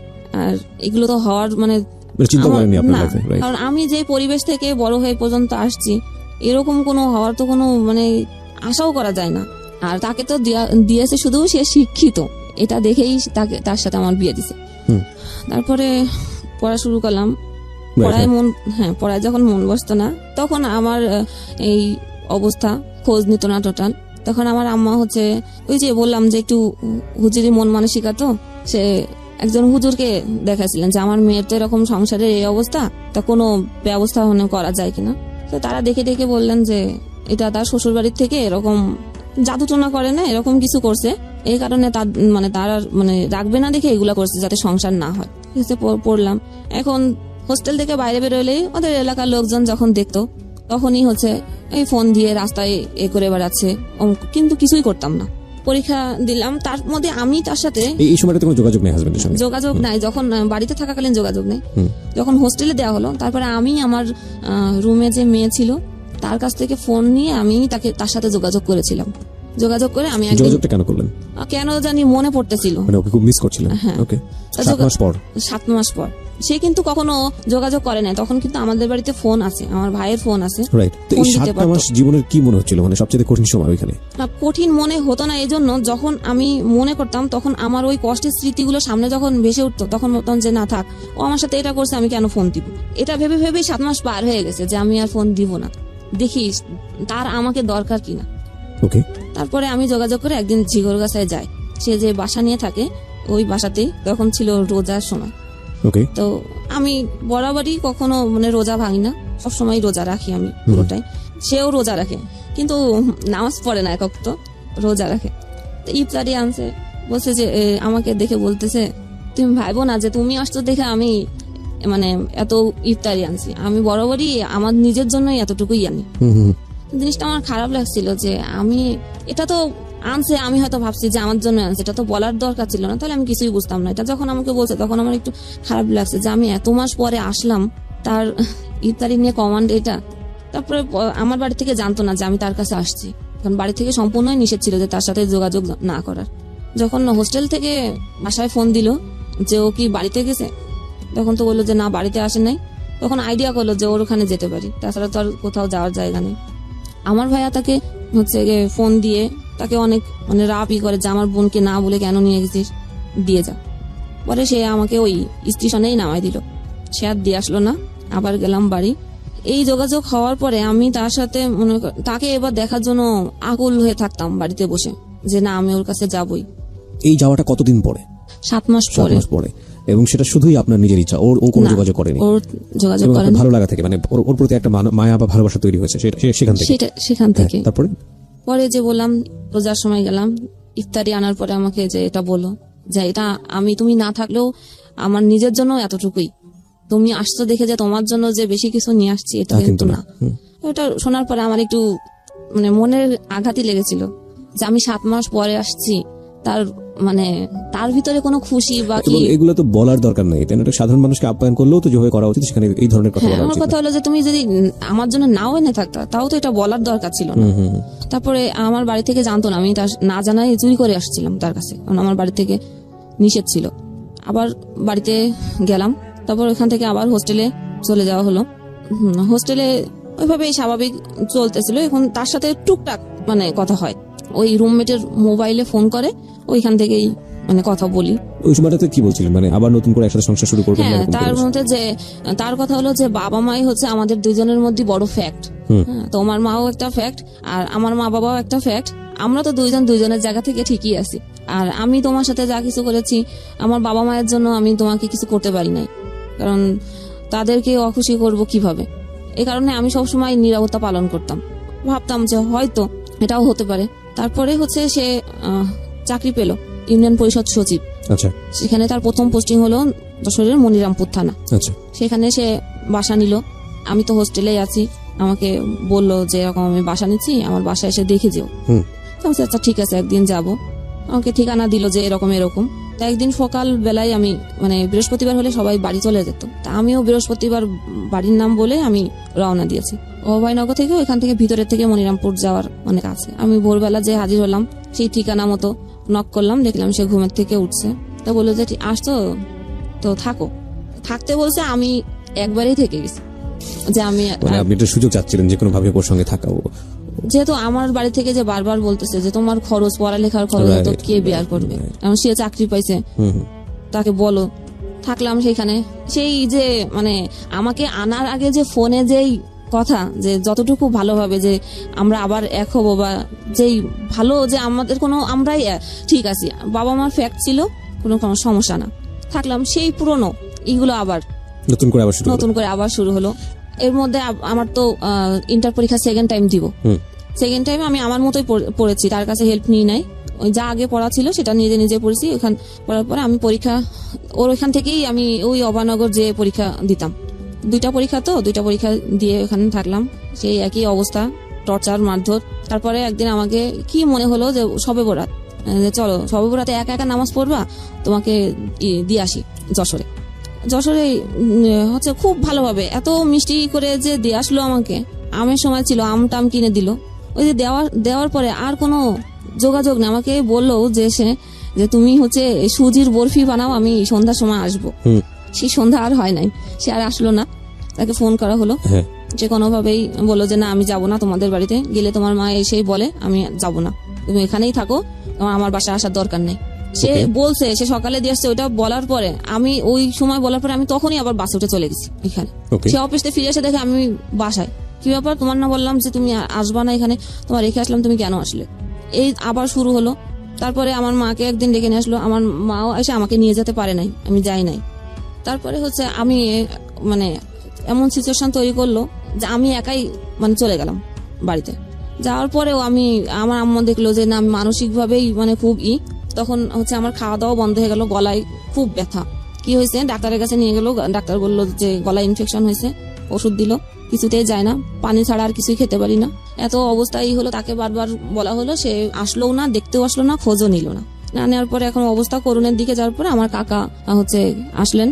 আর এগুলো তো হওয়ার মানে না, কারণ আমি যে পরিবেশ থেকে বড় হয়ে পর্যন্ত আসছি, এরকম কোনো হওয়ার তো কোনো মানে আশাও করা যায় না। আর তাকে তো দিয়েছে শুধু সে শিক্ষিত, এটা দেখেই তার সাথে আমার বিয়ে দিছে। হুম। তারপরে পড়া শুরু করলাম। পড়ায় যখন মন বসতো না, তখন আমার এই অবস্থা, খোঁজ নিত না টোটাল। তখন আমার আম্মা হচ্ছে, ওই যে বললাম যে একটু হুজুরি মন মানসিকতা, তো সে একজন হুজুরকে দেখাছিলেন যে আমার মেয়ের তো এরকম সংসারের এই অবস্থা, তা কোনো ব্যবস্থা করা যায় কিনা। তো তারা দেখে দেখে বললেন যে এটা তার শ্বশুর বাড়ির থেকে এরকম জাদুটোনা করে না, এরকম কিছু করছে, এই কারণে তারা রাখবে না দেখে এগুলা করছে যাতে সংসার না হয়। পড়লাম। এখন হোস্টেল থেকে বাইরে বেরোলেই ওদের এলাকার লোকজন যখন দেখতো, তখনই হচ্ছে এই ফোন দিয়ে রাস্তায় করে বেড়াচ্ছে, কিন্তু কিছুই করতাম না। পরীক্ষা দিলাম, তার মধ্যে আমি তার সাথে এই সময়টাতে কোনো যোগাযোগ নেই হাজবেন্ডের সঙ্গে? যোগাযোগ নাই, যখন বাড়িতে থাকাকালীন যোগাযোগ নেই। যখন হোস্টেলে দেওয়া হলো, তারপরে আমি আমার রুমে যে মেয়ে ছিল তার কাছ থেকে ফোন নিয়ে আমি তার সাথে যোগাযোগ করেছিলাম। যোগাযোগ করে আমি যোগাযোগটা কেন করলেন? কেন জানি মনে পড়তেছিল, মানে ওকে খুব মিস করছিলেন। হ্যাঁ। ওকে। 7 মাস পর সে কিন্তু কখনো যোগাযোগ করে না। তখন কিন্তু আমাদের বাড়িতে ফোন আছে, আমার ভাইয়ের ফোন আছে। রাইট। তো এই 7 মাস জীবনের কি মনে হচ্ছিল, মানে সবচেয়ে কঠিন সময় ওইখানে? না, কঠিন মনে হতো না, এজন্য যখন আমি মনে করতাম তখন আমার ওই কষ্টের স্মৃতিগুলো সামনে যখন ভেসে উঠতো, তখন বলতাম যে না থাক, ও আমার সাথে এটা করছে, আমি কেন ফোন দিব। এটা ভেবে ভেবেই 7 মাস পার হয়ে গেছে যে আমি আর ফোন দিব না, দেখি তার আমাকে দরকার কিনা। ওকে। তারপরে আমি যোগাযোগ করে একদিন ঝিগরগাছায় যাই। সে যে বাসা নিয়ে থাকে ওই বাসাতেই, তখন ছিল রোজার সময়। ওকে। তো আমি বরাবরই কখনো রোজা ভাঙি না, সবসময় রোজা রাখি আমি পুরোটাই। সেও রোজা রাখে, কিন্তু নামাজ পড়ে না, একক তো রোজা রাখে। তো ইফতারি আনছে, বলছে যে আমাকে দেখে বলতেছে, তুমি ভাইবো না যে তুমি আসছো দেখে আমি এত ইফতারি আনছি, আমি বরাবরই আমার নিজের জন্যই এতটুকুই আনি। জিনিসটা আমার খারাপ লাগছিল যে আমি এটা তো আনছে, আমি হয়তো ভাবছি যে আমার জন্য আনছে, এটা তো বলার দরকার ছিল না, তাহলে আমি কিছুই বুঝতাম না। এটা যখন আমাকে বলছে তখন আমার একটু খারাপ লাগছে যে আমি এত মাস পরে আসলাম, তার ইফতারি নিয়ে কমান্ড এটা। তারপরে আমার বাড়ি থেকে জানতো না যে আমি তার কাছে আসছি, কারণ বাড়ি থেকে সম্পূর্ণই নিষেধ ছিল যে তার সাথে যোগাযোগ না করার। যখন হোস্টেল থেকে বাসায় ফোন দিল যে ও কি বাড়িতে গেছে, তখন তো বললো যে না, বাড়িতে আসে নাই। তখন আইডিয়া করলো যে ওর ওখানে যেতে পারি, তাছাড়া তো আর কোথাও যাওয়ার জায়গা নেই। আমার ভাইয়া তাকে ফোন দিয়ে তাকে অনেক রাপই করে যে আমার বোনকে না বলে কেন নিয়ে গেছিস, দিয়ে যা। পরে সে আমাকে ওই স্টেশনেই নামাই দিল, সে আর দিয়ে আসলো না। আবার গেলাম বাড়ি। এই যোগাযোগ হওয়ার পরে আমি তার সাথে তাকে এবার দেখার জন্য আকুল হয়ে থাকতাম বাড়িতে বসে, যে না আমি ওর কাছে যাবই। এই যাওয়াটা কতদিন পরে? 7 মাস 7 মাস পরে। এবং সেটা শুধুই আপনার নিজের ইচ্ছা? ও কোনো যোগাযোগ করেনি? ওর যোগাযোগ করেনি। ভালো লাগা থেকে, ওর প্রতি একটা মায়া বা ভালোবাসা তৈরি হয়েছে সেখান থেকে। তারপরে পরে যে বললাম রোজার সময় গেলাম, ইফতারি আনার পরে আমাকে যে এটা বললো যে এটা তুমি না থাকলেও আমার নিজের জন্য এতটুকুই, তুমি আসছো দেখে যে তোমার জন্য যে বেশি কিছু নিয়ে আসছি এটা কিন্তু না। ওটা শোনার পরে আমার একটু মনের আঘাতই লেগেছিল যে আমি 7 মাস পরে আসছি, তার ভিতরে কোনো খুশি বা কি। এগুলো তো বলার দরকার নাই, তাই না? সাধারণ মানুষকে আপ্যায়ন করলেও তো যেভাবে করা উচিত, সেখানে এই ধরনের কথা বলা উচিত। আমার কথা হলো যে তুমি যদি আমার জন্য নাও এনে থাকতা, তাও তো এটা বলার দরকার ছিল না। তারপরে আমার বাড়ি থেকে জানতো না, আমি তার না জানাই চুরি করে আসছিলাম তার কাছে, কারণ আমার বাড়ি থেকে নিষেধ ছিল। আবার বাড়িতে গেলাম, তারপর ওখান থেকে আবার হোস্টেলে চলে যাওয়া হলো। হোস্টেলে ওইভাবেই স্বাভাবিক চলতেছিল। এখন তার সাথে টুকটাক কথা হয়, ওই রুমমেটের মোবাইলে ফোন করে, ওইখান থেকেই কথা বলি। ওই সময়টাতে কি বলছিলেন, আবার নতুন করে একসাথে সংসার শুরু করবেন? হ্যাঁ, তার মধ্যে যে তার কথা হলো যে বাবা মাই হচ্ছে আমাদের দুইজনের মধ্যে বড় ফ্যাক্ট। তোমার মাও একটা ফ্যাক্ট, আর আমার মা বাবাও একটা ফ্যাক্ট। আমরা তো দুইজনের জায়গা থেকে ঠিকই আছি। আর আমি তোমার সাথে যা কিছু করেছি, আমার বাবা মায়ের জন্য আমি তোমাকে কিছু করতে পারি নাই, কারণ তাদেরকে অখুশি করব কিভাবে। এই কারণে আমি সবসময় নিরাপত্তা পালন করতাম, ভাবতাম যে হয়তো এটাও হতে পারে। তারপরে হচ্ছে সে চাকরি পেল ইউনিয়ন পরিষদ সচিব। আচ্ছা। সেখানে তার প্রথম পোস্টিং হলো যশোরের মনিরামপুর থানা। আচ্ছা। সেখানে সে বাসা নিল, আমি তো হোস্টেলেই আছি। আমাকে বললো যে এরকম আমি বাসা নিচ্ছি, আমার বাসায় এসে দেখে যেও। আচ্ছা ঠিক আছে, একদিন যাব। আমাকে ঠিকানা দিল যে এরকম। তা একদিন সকাল বেলায় আমি বৃহস্পতিবার হলে সবাই বাড়ি চলে যেত, তা আমিও বৃহস্পতিবার বাড়ির নাম বলে আমি রওনা দিয়েছি। অভয়নগর থেকে ওইখান থেকে ভিতরের থেকে মনিরামপুর যাওয়ার অনেক আছে। আমি ভোরবেলা যে হাজির হলাম, সেই ঠিকানা মতো নক করলাম, দেখলাম সে ঘুমের থেকে উঠছে। তা বললো যে আসতো তো থাকো, থাকতে বলছে। আমি একবারেই থেকে গেছি যে আপনি একটা সুযোগ চাচ্ছিলেন যে কোনো ভাবে ওর সঙ্গে থাকা, যেহেতু আমার বাড়ি থেকে যে বারবার বলতেছে যে তোমার খরচ, পড়ালেখার খরচ Right, তো কে বেয়ার করবে, এখন সে চাকরি পাইছে, তাকে বলো। থাকলাম সেখানে। সেই যে মানে আমাকে আনার আগে যে ফোনে যেই কথা, যে যতটুকু ভালোভাবে যে আমরা আবার এক হবো, বা যেই ভালো যে আমাদের কোনো আমরাই ঠিক আছি, বাবা মার ফ্যাক্ট ছিল, কোনো কোনো সমস্যা না, থাকলাম। সেই পুরনো এইগুলো আবার নতুন করে আবার শুরু হলো। নতুন করে আবার শুরু হলো। এর মধ্যে আমার তো ইন্টার পরীক্ষা সেকেন্ড টাইম দিব। সেকেন্ড টাইম আমি আমার মতোই পড়েছি, তার কাছে হেল্প নিই নাই। ওই যা আগে পড়া ছিল সেটা নিজে নিজে পড়েছি। ওখান পড়ার পরে আমি পরীক্ষা ওর ওইখান থেকেই আমি ওই অবানগর যে পরীক্ষা দিতাম, দুইটা পরীক্ষা দিয়ে ওখানে থাকলাম। সেই একই অবস্থা, টর্চার, মারধর। তারপরে একদিন আমাকে কি মনে হলো যে শবে বরাত, যে চলো শবে বরাতে একা একা নামাজ পড়বা, তোমাকে দিয়ে আসি যশোরে। হচ্ছে খুব ভালোভাবে এত মিষ্টি করে যে দিয়ে আসলো আমাকে। আমের সময় ছিল, আম টাম কিনে দিল। ওই যে দেওয়ার পরে আর কোনো যোগাযোগ না। আমাকে বললো যে তুমি হচ্ছে সুজির বরফি বানাও, আমি সন্ধ্যার সময় আসবো। সেই সন্ধ্যা আর হয় নাই, সে আর আসলো না। তাকে ফোন করা হলো, যে কোনোভাবেই বললো যে না, আমি যাব না তোমাদের বাড়িতে, গেলে তোমার মা এসেই বলে আমি যাব না, তুমি এখানেই থাকো, তোমার আমার বাসায় আসার দরকার নেই। সে বলছে, সে সকালে দিয়ে আসছে। ওইটা বলার পরে আমি ওই সময় বলার পরে আমি তখনই আবার বাসে উঠে চলে গেছি এখানে। সে অফিস থেকে ফিরে এসে দেখে আমি বাসায়। কি ব্যাপার, তোমার না বললাম যে তুমি আসবা না এখানে, তোমার রেখে আসলাম, তুমি কেন আসলে? এই আবার শুরু হলো। তারপরে আমার মাকে একদিন ডেকে নিয়ে আসলো, আমার মাও এসে আমাকে নিয়ে যেতে পারে নাই, আমি যাই নাই। তারপরে হচ্ছে আমি মানে এমন সিচুয়েশন তৈরি করলো যে আমি একাই মানে চলে গেলাম বাড়িতে। যাওয়ার পরেও আমার আম্মা দেখলো যে না, আমি মানসিকভাবেই মানে খুব তখন হচ্ছে আমার খাওয়া দাওয়া বন্ধ হয়ে গেল, গলায় খুব ব্যথা। কি হয়েছে, ডাক্তারের কাছে নিয়ে গেল। ডাক্তার বললো যে গলায় ইনফেকশন হয়েছে, ওষুধ দিল, কিছুতেই যায় না, পানি ছাড়া আর কিছুই খেতে পারি না। এত অবস্থায় হলো। তাকে বারবার বলা হলো, সে আসলোও না, দেখতেও আসলো না, খোঁজও নিল না। না নেওয়ার পরে এখন অবস্থা করুণের দিকে যাওয়ার পরে আমার কাকা হচ্ছে আসলেন।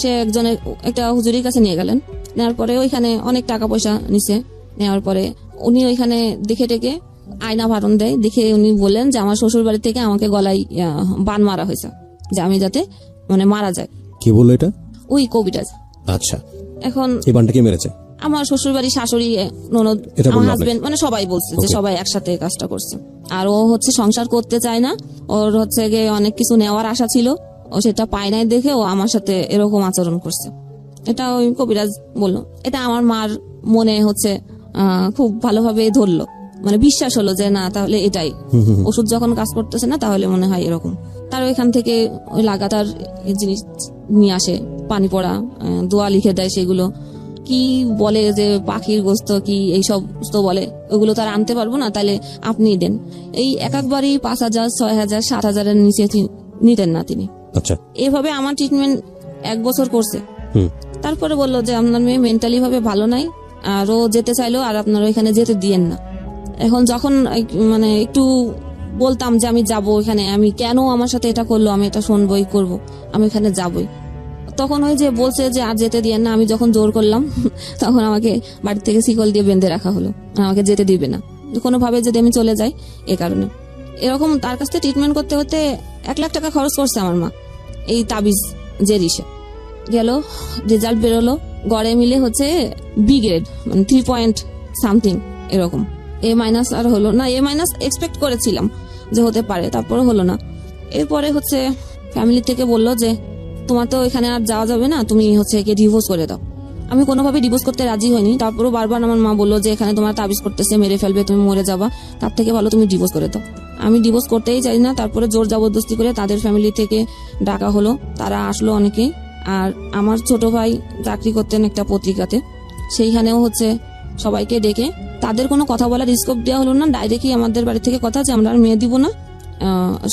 সে একজনের একটা হুজুরির কাছে নিয়ে গেলেন। নেওয়ার পরে ওইখানে অনেক টাকা পয়সা নিছে। নেওয়ার পরে উনি ওইখানে দেখে টেকে আয়না ভারণ দেয়। দেখে উনি বললেন যে আমার শ্বশুর বাড়ি থেকে আমাকে গলায় বান মারা হয়েছে, যে আমি যাতে মানে মারা যায়। কি বললো এটা? ওই কবিরাজ। আচ্ছা, এখন এই বানটা কে মেরেছে? আমার শ্বশুর বাড়ি, শাশুড়ি, ননদ, এটা আমার বললো হাজবেন্ড, মানে সবাই বলছে যে সবাই একসাথে কাজটা করছে। আর ও হচ্ছে সংসার করতে চায় না, ওর হচ্ছে গিয়ে অনেক কিছু নেওয়ার আশা ছিল, ও সেটা পায় নাই দেখে ও আমার সাথে এরকম আচরণ করছে। এটা ওই কবিরাজ বললো। এটা আমার মার মনে হচ্ছে খুব ভালোভাবে ধরলো, মানে বিশ্বাস হলো যে না, তাহলে এটাই ওষুধ যখন কাজ করতেছে না, তাহলে মনে হয় এরকম। তার ওইখান থেকে ওই লাগাতার জিনিস নিয়ে আসে, পানি পড়া, দোয়া লিখে দেয়। সেগুলো কি বলে যে পাখির গোস্ত কি এইসব তো বলে, ওগুলো তো আর আনতে পারবো না, তাহলে আপনি দেন। এই একবারই 5,000, 6,000, 7,000-এর নিচে নিতেন না তিনি। আচ্ছা, এভাবে আমার ট্রিটমেন্ট 1 বছর করছে। তারপরে বললো যে আপনার মেয়ে মেন্টালি ভাবে ভালো নাই, আর ও যেতে চাইলো, আর আপনার ওইখানে যেতে দিয়েন না। এখন যখন মানে একটু বলতাম যে আমি যাবো এখানে, আমি কেন আমার সাথে এটা করলো, আমি এটা শুনবই করব, আমি এখানে যাবই, তখন ওই যে বলছে যে আর যেতে দিয়েন না। আমি যখন জোর করলাম তখন আমাকে বাড়ি থেকে শিকল দিয়ে বেঁধে রাখা হলো, আমাকে যেতে দিবে না কোনোভাবে, যদি আমি চলে যাই। এ কারণে এরকম তার কাছ থেকে ট্রিটমেন্ট করতে হতে 1 লাখ টাকা খরচ করছে আমার মা। এই তাবিজ যে রিসে গেল, রেজাল্ট বেরোলো, গড়ে মিলে হচ্ছে বি গ্রেড, মানে 3 এরকম। এ মাইনাস আর হলো না, এ মাইনাস এক্সপেক্ট করেছিলাম যে হতে পারে, তারপরে হলো না। এরপরে হচ্ছে ফ্যামিলি থেকে বললো যে তোমার তো এখানে আর যাওয়া যাবে না, তুমি হচ্ছে একে ডিভোর্স করে দাও। আমি কোনোভাবে ডিভোর্স করতে রাজি হইনি। তারপরও বারবার আমার মা বললো যে এখানে তোমার তাবিজ করতেছে, মেরে ফেলবে, তুমি মরে যাবা, তার থেকে ভালো তুমি ডিভোর্স করে দাও। আমি ডিভোর্স করতেই চাই না। তারপরে জোর জবরদস্তি করে তাদের ফ্যামিলি থেকে ডাকা হলো, তারা আসলো অনেকেই। আর আমার ছোট ভাই চাকরি করতেন একটা পত্রিকাতে, সেইখানেও হচ্ছে সবাইকে ডেকে তাদের কোনো কথা বলার স্কোপ দেওয়া হলো না। ডাইরেক্টই আমাদের বাড়ি থেকে কথা যে আমরা আর মেয়ে দিব না,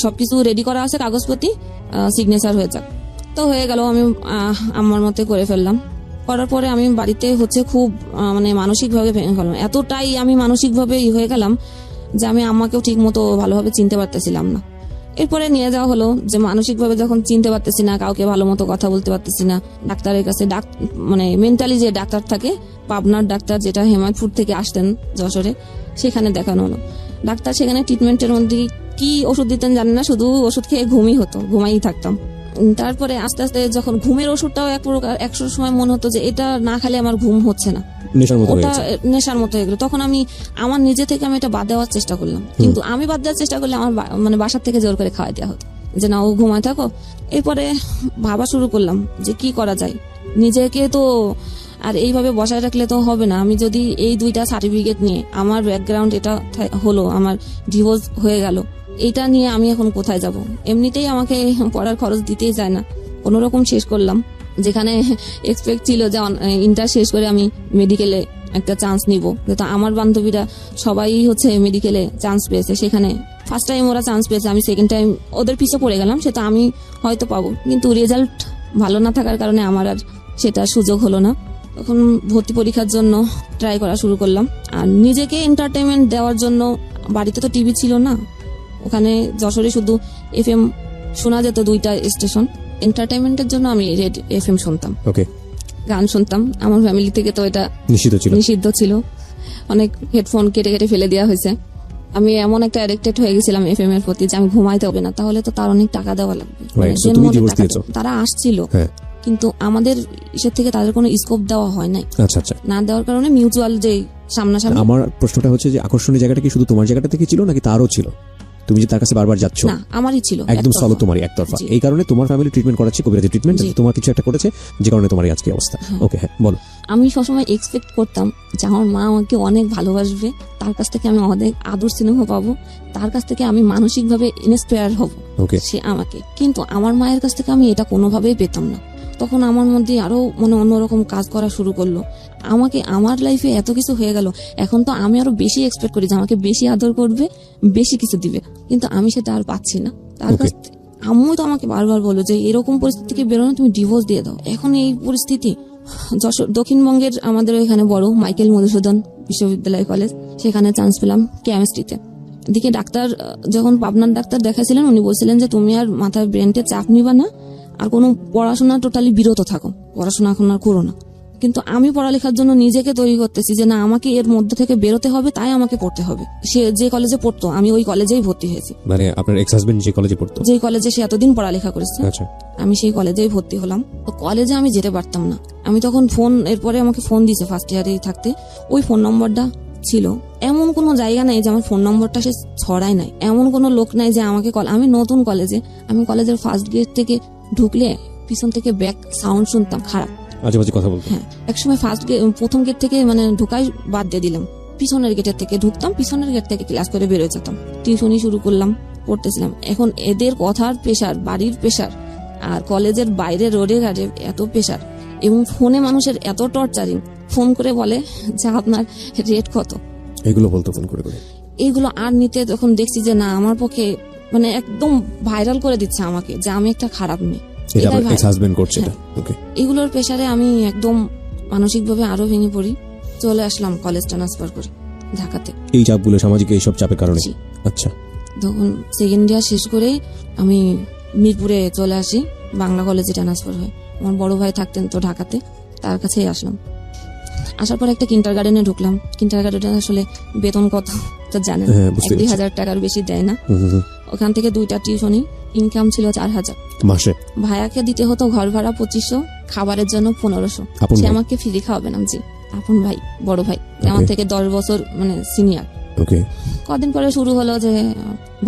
সবকিছু রেডি করা আছে, কাগজপত্র সিগনেচার হয়ে যাক। তো হয়ে গেল, আমি আমার মতে করে ফেললাম। করার পরে আমি বাড়িতে হচ্ছে খুব মানে মানসিকভাবে ভেঙে গেলাম। এতটাই আমি মানসিকভাবে হয়ে গেলাম যে আমি আমাকেও ঠিক মতো ভালোভাবে চিনতে পারতেছিলাম না। এরপরে নিয়ে যাওয়া হলো যে মানসিকভাবে যখন চিনতে পারতেছি না, কাউকে ভালো মতো কথা বলতে পারতেছি না, ডাক্তারের কাছে মানে মেন্টালি যে ডাক্তার থাকে, পাবনার ডাক্তার, যেটা হেমায়তপুর থেকে আসতেন যশোরে, সেখানে দেখানো হলো। ডাক্তার সেখানে ট্রিটমেন্টের মধ্যে কি ওষুধ দিতেন জানি না, শুধু ওষুধ খেয়ে ঘুমাই থাকতাম। তারপরে আস্তে আস্তে যখন ঘুমের ওষুধটাও এক প্রকার, একশো সময় মনে হতো যে এটা না খেলে আমার ঘুম হচ্ছে না, নেশার মতো হয়ে ওটা গেছে। নেশার মতো হয়ে গেলো। তখন আমি আমার নিজে থেকে আমি এটা বাদ দেওয়ার চেষ্টা করলাম, কিন্তু আমি বাদ দেওয়ার চেষ্টা করলে আমার মানে বাসার থেকে জোর করে খাওয়াই দেওয়া হতো যে না ও ঘুমায় থাকো। এরপরে ভাবা শুরু করলাম যে কি করা যায়, নিজেকে তো আর এইভাবে বসায় রাখলে তো হবে না। আমি যদি এই 2টা সার্টিফিকেট নিয়ে আমার ব্যাকগ্রাউন্ড এটা হলো, আমার ডিভোর্স হয়ে গেল, এটা নিয়ে আমি এখন কোথায় যাব? এমনিতেই আমাকে পড়ার খরচ দিতেই যায় না, কোনো রকম শেষ করলাম। যেখানে এক্সপেক্ট ছিল যে ইন্টার শেষ করে আমি মেডিকেলে একটা চান্স নিব, তো আমার বান্ধবীরা সবাই হচ্ছে মেডিকেলে চান্স পেয়েছে, সেখানে ফার্স্ট টাইম ওরা চান্স পেয়েছে, আমি সেকেন্ড টাইম ওদের পিছে পড়ে গেলাম। সেটা আমি হয়তো পাবো, কিন্তু রেজাল্ট ভালো না থাকার কারণে আমার আর সেটা সুযোগ হলো না। তখন ভর্তি পরীক্ষার জন্য ট্রাই করা শুরু করলাম, আর নিজেকে এন্টারটেনমেন্ট দেওয়ার জন্য বাড়িতে তো টিভি ছিল না, ওখানে যশোরে শুধু FM শোনা যেত 2টা স্টেশন। এন্টারটেনমেন্টের জন্য আমি রেড FM শুনতাম, ওকে, গান শুনতাম। আমার ফ্যামিলি থেকে তো এটা নিষিদ্ধ ছিল। নিষিদ্ধ ছিল, অনেক হেডফোন কেটে কেটে ফেলে দেওয়া হয়েছে। আমি এমন একটা অ্যাডিক্টেড হয়ে গেছিলাম FM এর প্রতি যে আমি ঘুমাইতে হবে না, তাহলে তো তার অনেক টাকা দেওয়া লাগবে। Right, so দেন তুমি মধ্যে divorce টাকা দিয়েছো? দেওয়া। তারা আসছিল, হ্যাঁ, কিন্তু আমাদের ইসের থেকে তাদের কোনো স্কোপ দেওয়া হয় নাই। আচ্ছা আচ্ছা। না দেওয়ার কারণে মিউচুয়াল যে সামনাসামনি। আমার প্রশ্নটা হচ্ছে যে আকর্ষণীয় জায়গাটা কি শুধু তোমার জায়গাটা থেকে ছিল নাকি তারও ছিল? তুমি যে তার কাছে বারবার যাচ্ছ, না, আমারই ছিল একদম একতরফা। সলো তোমারই একতরফা, জি। এই কারণে তোমার ফ্যামিলি ট্রিটমেন্ট করাচ্ছে, কবিরাজি ট্রিটমেন্ট, জি। তোমার কিছু একটা করেছে যে কারণে তোমার এই আজকে অবস্থা। ওকে, হ্যাঁ বলো। আমি সবসময় এক্সপেক্ট করতাম যে আমার মা আমাকে অনেক ভালোবাসবে, তার কাছ থেকে আমি অনেক আদর স্নেহ পাবো, তার কাছ থেকে আমি মানসিকভাবে ইন্সপায়ার হব ওকে, সে আমাকে। কিন্তু আমার মায়ের কাছ থেকে আমি এটা কোনোভাবেই পেতাম না। তখন আমার মধ্যে আরো মানে অন্যরকম কাজ করা শুরু করলো। আমাকে আমার লাইফে এত কিছু হয়ে গেল, এখন তো আমি আরো বেশি এক্সপেক্ট করি যে আমাকে বেশি আদর করবে, বেশি কিছু দিবে, কিন্তু আমি সেটা আর পাচ্ছি না তার কাছ থেকে। আম্মু তো আমাকে বারবার বলো যে এরকম পরিস্থিতি থেকে বেরোনো, তুমি ডিভোর্স দিয়ে দাও। এখন এই পরিস্থিতি যশোর দক্ষিণবঙ্গের আমাদের এখানে বড় মাইকেল মধুসূদন বিশ্ববিদ্যালয় কলেজ, সেখানে চান্স পেলাম কেমিস্ট্রিতে। এদিকে ডাক্তার যখন পাবনার ডাক্তার দেখাছিলেন, উনি বলছিলেন যে তুমি আর মাথায় ব্রেনটে চাপ নিবা না, আর কোনো পড়াশোনা টোটালি বিরত থাকো, পড়াশোনা এখন আর করো না। কিন্তু আমি পড়ালেখার জন্য নিজেকে তৈরি করতেছি যে না, আমাকে এর মধ্যে থেকে বেরোতে হবে, তাই আমাকে পড়তে হবে। সে যে কলেজে পড়তো আমি ওই কলেজেই ভর্তি হয়েছি, মানে আপনার এক্স হাজবেন্ড যে কলেজে পড়তো? যে কলেজে সে এতদিন পড়ালেখা করেছে, আচ্ছা, আমি সেই কলেজেই ভর্তি হলাম। তো কলেজে আমি যেতে পারতাম না। আমি তখন ফোন, এরপরে আমাকে ফোন দিয়েছে ফার্স্ট ইয়ারেই থাকতে, ওই ফোন নম্বরটা ছিল। এমন কোনো জায়গা নাই যে আমার ফোন নম্বরটা সে ছড়ায় নাই, এমন কোনো লোক নাই যে আমাকে আমি নতুন কলেজে, আমি কলেজের ফার্স্ট গেট থেকে ঢুকলে পিছন থেকে ব্যাক সাউন্ড শুনতাম খারাপ, আজেবাজে কথা বলতো। হ্যাঁ, একসময় প্রথম গেট থেকে মানে ঢুকাই বাদ দিয়ে দিলাম, পিছনের গেটের থেকে ঢুকতাম, পিছনের গেট থেকে ক্লাস করে বেরোয় যেতাম। টিউশনই শুরু করলাম, পড়তেছিলাম। এখন এদের কথার প্রেশার, বাড়ির প্রেশার, আর কলেজের বাইরে রোডে ঘাটে এত প্রেশার, এবং ফোনে মানুষের এত টর্চারিং, ফোন করে বলে যে আপনার রেট কত, এগুলো বলতো ফোন করে করে। এইগুলো আর নিতে তখন দেখছি যে না, আমার পক্ষে মানে একদম ভাইরাল করে দিচ্ছে আমাকে যে আমি একটা খারাপ মেয়ে। এটা এটাই আমার viral। এক্স হাজবেন্ড করছে এটা। ওকে, এগুলোর প্রেশারে আমি একদম মানসিকভাবে আরো ভেঙে পড়ি, চলে আসলাম কলেজ ট্রান্সফার করে ঢাকাতে। এই চাপগুলো, সামাজিক এইসব চাপের কারণে। জি। আচ্ছা, তখন সেকেন্ড ইয়ার শেষ করেই আমি মিরপুরে চলে আসি, বাংলা কলেজে ট্রান্সফার হয়। আমার বড় ভাই থাকতেন তো ঢাকাতে, তার কাছেই আসলাম। আসার পর একটা কিন্টার গার্ডেনে ঢুকলাম। কিন্টার গার্ডেনে আসলে বেতন কত তো জানেন, হ্যাঁ, বুঝতে 2,000 টাকার বেশি দেয় না। ওখান থেকে 2টা টিউশনি, ইনকাম ছিল 4,000 মাসে। ভাইয়াকে দিতে হতো ঘর ভাড়া 2,500, খাবারের জন্য 1,500। আপন সে ভাই? আমাকে ফ্রি খাওয়াবে না। জি, আপন ভাই, বড় ভাই, আমার থেকে 10 বছর মানে সিনিয়র। ওকে, কদিন পরে শুরু হলো যে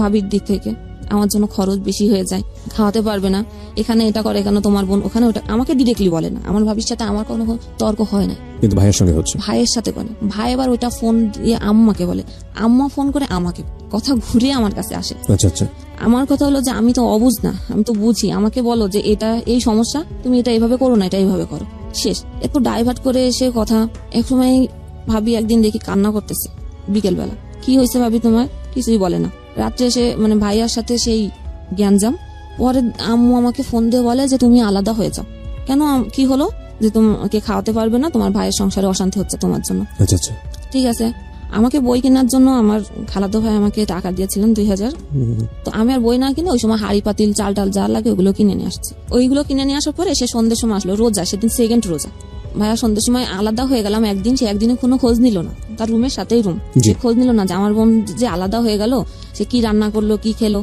ভাবির দিক থেকে আমার জন্য খরচ বেশি হয়ে যায়, খাওয়াতে পারবে না, এখানে এটা করে, এখানে তোমার বোন, ওখানে ওটা। আমাকে ডিরেক্টলি বলে না, আমার ভাবির সাথে আমার কোনো তর্ক হয় না, কিন্তু ভাইয়ের সঙ্গে হচ্ছে। ভাইয়ের সাথে বলে। ভাই এবার ওইটা ফোন দিয়ে আম্মাকে বলে, আম্মা ফোন করে আমাকে, কথা ঘুরে আমার কাছে আসে। আচ্ছা আচ্ছা, আমার কথা হলো যে আমি তো অবুঝ না, আমি তো বুঝি, আমাকে বলো যে এটা এই সমস্যা, তুমি এটা এইভাবে করো না, এটা এইভাবে করো, শেষ। একটু ডাইভার্ট করে এসে কথা। একসময় ভাবি একদিন দেখি কান্না করতেছে বিকেল বেলা। কি হয়েছে ভাবি তোমার? কিছুই বলে না। রাত্রে এসে মানে ভাইয়ার সাথে সেই জ্ঞানজাম। পরে আম্মু আমাকে ফোন দিয়ে বলে যে তুমি আলাদা হয়ে যাও। কেন, কি হলো? যে তোমাকে খাওয়াতে পারবে না, তোমার ভাইয়ের সংসারে অশান্তি হচ্ছে তোমার জন্য। আচ্ছা আচ্ছা, ঠিক আছে। আমাকে বই কেনার জন্য আমার খালাতো ভাই আমাকে টাকা দিয়েছিলেন 2,000। তো আমি আর বই না কিনে ওই সময় হাড়ি পাতিল চাল টাল যা লাগে ওগুলো কিনে নিয়ে আসছি। ওইগুলো কিনে নিয়ে আসার পরে সে সন্ধ্যের সময় আসলো, রোজা, সেদিন সেকেন্ড রোজা। ভাইয়া সন্ধ্যের সময় আলাদা হয়ে গেলাম একদিন, সে একদিনে কোনো খোঁজ নিল না, তার রুমের সাথেই রুম, জি। সে খোঁজ নিল না যে আমার বোন যে আলাদা হয়ে গেল, সে কি রান্না করলো, কি খেলো,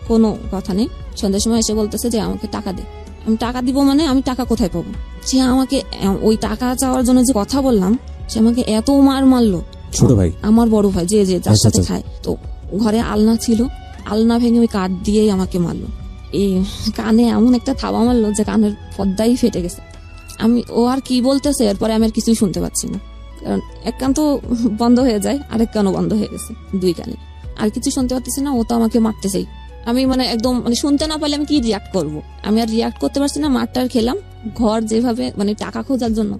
কোনো কথা নেই। সন্ধ্যের সময় এসে বলতেছে যে আমাকে টাকা দে। আমি টাকা দিব মানে আমি টাকা কোথায় পাবো? সে আমাকে ওই টাকা চাওয়ার জন্য যে কথা বললাম, সে আমাকে এত মার মারলো। ছোট ভাই? আমার বড় ভাই, যে যার আচ্ছা, সাথে আচ্ছা। খায়। তো ঘরে আলনা ছিল, আলনা ভেঙে ওই কাঠ দিয়েই আমাকে মারলো। এই কানে এমন একটা থাবা মারলো যে কানের পর্দাই ফেটে গেছে। ও আর কি বলতেছে এরপরে আমি আর কিছুই শুনতে পাচ্ছি না, কারণ এক কান তো বন্ধ হয়ে যায়, আরেক কানও বন্ধ হয়ে গেছে, দুই কানে আর কিছু শুনতে পাচ্ছি না। ও তো আমাকে মারতেছেই। আমি মানে একদম মানে শুনতে না পারলে আমি কি রিয়াক্ট করব, আমি আর রিয়াক্ট করতে পারছি না। মারটার খেলাম। ঘর যেভাবে মানে টাকা খোঁজার জন্য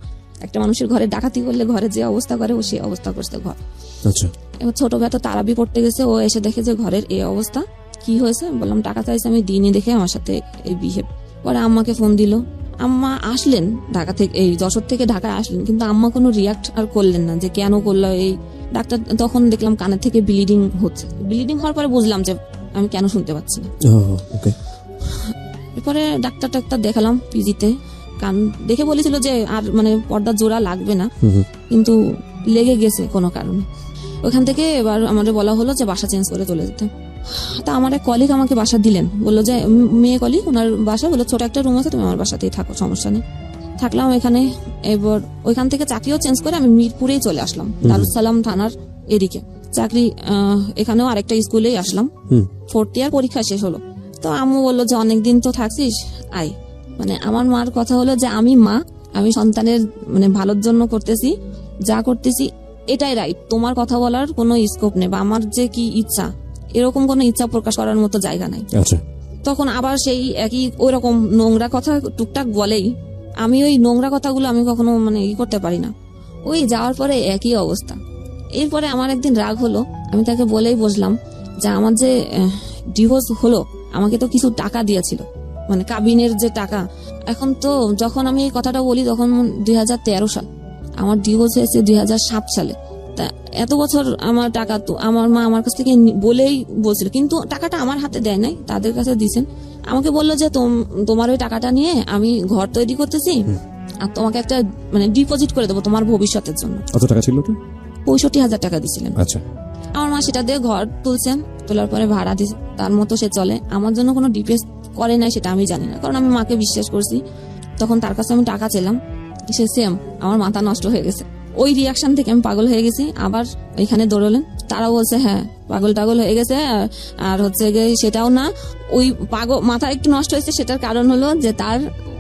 একটা মানুষের ঘরে ডাকাতি করলে ঘরে যে অবস্থা করে, ও সেই অবস্থা করছে ঘর। আচ্ছা। এবার ছোট ভাই তো তারাবি পড়তে গেছে, ও এসে দেখে যে ঘরের এই অবস্থা। কি হয়েছে বললাম, টাকা চাইছে, আমি দিইনি দেখে আমার সাথে এই বিহেভ। পরে আম্মাকে ফোন দিল, আম্মা আসলেন ঢাকা থেকে, এই যশোর থেকে ঢাকায় আসলেন, কিন্তু আম্মা কোনো রিয়াক্ট আর করলেন না যে কেন করলো এই। ডাক্তার তখন দেখলাম কানের থেকে ব্লিডিং হচ্ছে। ব্লিডিং হওয়ার পরে বুঝলাম যে আমি কেন শুনতে পাচ্ছি না। ওকে। এরপরে ডাক্তার দেখালাম পিজিতে। কান দেখে বলেছিল যে আর মানে পর্দার জোড়া লাগবে না, কিন্তু লেগে গেছে কোনো কারণে। ওখান থেকে এবার আমাদের বলা হলো যে বাসা চেঞ্জ করে চলে যেতে। তা আমার এক কলিগ আমাকে বাসা দিলেন, বললো যে মেয়ে কলিগ, ওনার বাসা, বললো ছোট একটা রুম আছে, তুমি আমার বাসাতেই থাকো, সমস্যা নেই। থাকলাম এখানে। এবার ওইখান থেকে চাকরিও চেঞ্জ করে আমি মিরপুরেই চলে আসলাম, দারুসালাম থানার এদিকে চাকরি। এখানেও আরেকটা স্কুলেই আসলাম। 4th ইয়ার পরীক্ষা শেষ হলো। তো আম্মু বললো যে অনেকদিন তো থাকছিস, আয়। মানে আমার মার কথা হলো যে আমি মা, আমি সন্তানের মানে ভালোর জন্য করতেছি, যা করতেছি এটাই রাইট, তোমার কথা বলার কোনো স্কোপ নেই, বা আমার যে কি ইচ্ছা এরকম কোনো ইচ্ছা প্রকাশ করার মতো জায়গা নাই। আচ্ছা। তখন আবার সেই একই ওইরকম নোংরা কথা টুকটাক বলেই, আমি ওই নোংরা কথাগুলো আমি কখনো মানে করতে পারি না। ওই যাওয়ার পরে একই অবস্থা। এরপরে আমার একদিন রাগ হলো, আমি তাকে বলেই বসলাম যে আমার যে ডিভোর্স হলো, আমাকে তো কিছু টাকা দিয়েছিল, মানে কাবিনের যে টাকা। এখন তো যখন আমি এই কথাটা বলি তখন 2013 সাল, আমার ডিভোর্স হয়েছে 2007 সালে। তা এত বছর আমার টাকা তো আমার মা আমার কাছ থেকে বলেই বলছিল, কিন্তু টাকাটা আমার হাতে দেয় নাই, তাদের কাছে দিয়েছেন। আমাকে বললো যে তোমার ওই টাকাটা নিয়ে আমি ঘর তৈরি করতেছি, আর তোমাকে একটা মানে ডিপোজিট করে দেবো তোমার ভবিষ্যতের জন্য। কত টাকা ছিল? 65,000 টাকা দিছিলেন। আচ্ছা। আমার মা সেটা দিয়ে ঘর তুলছেন, তোলার পরে ভাড়া দিছে, তার মতো সে চলে। আমার জন্য কোনো ডিপেস করে নাই সেটা আমি জানি না, কারণ আমি মাকে বিশ্বাস করছি। তখন তার কাছে আমি টাকা চেলাম, সে সেম আমার মাথা নষ্ট হয়ে গেছে। ওই রিয়াকশন থেকে আমি পাগল হয়ে গেছি। আবার ওইখানে দৌড়লেন, তারাও বলছে হ্যাঁ পাগল টাগল হয়ে গেছে। আর হচ্ছে গিয়ে সেটাও না, ওই পাগল মাথা একটু নষ্ট হয়েছে, সেটার কারণ হলো যে তার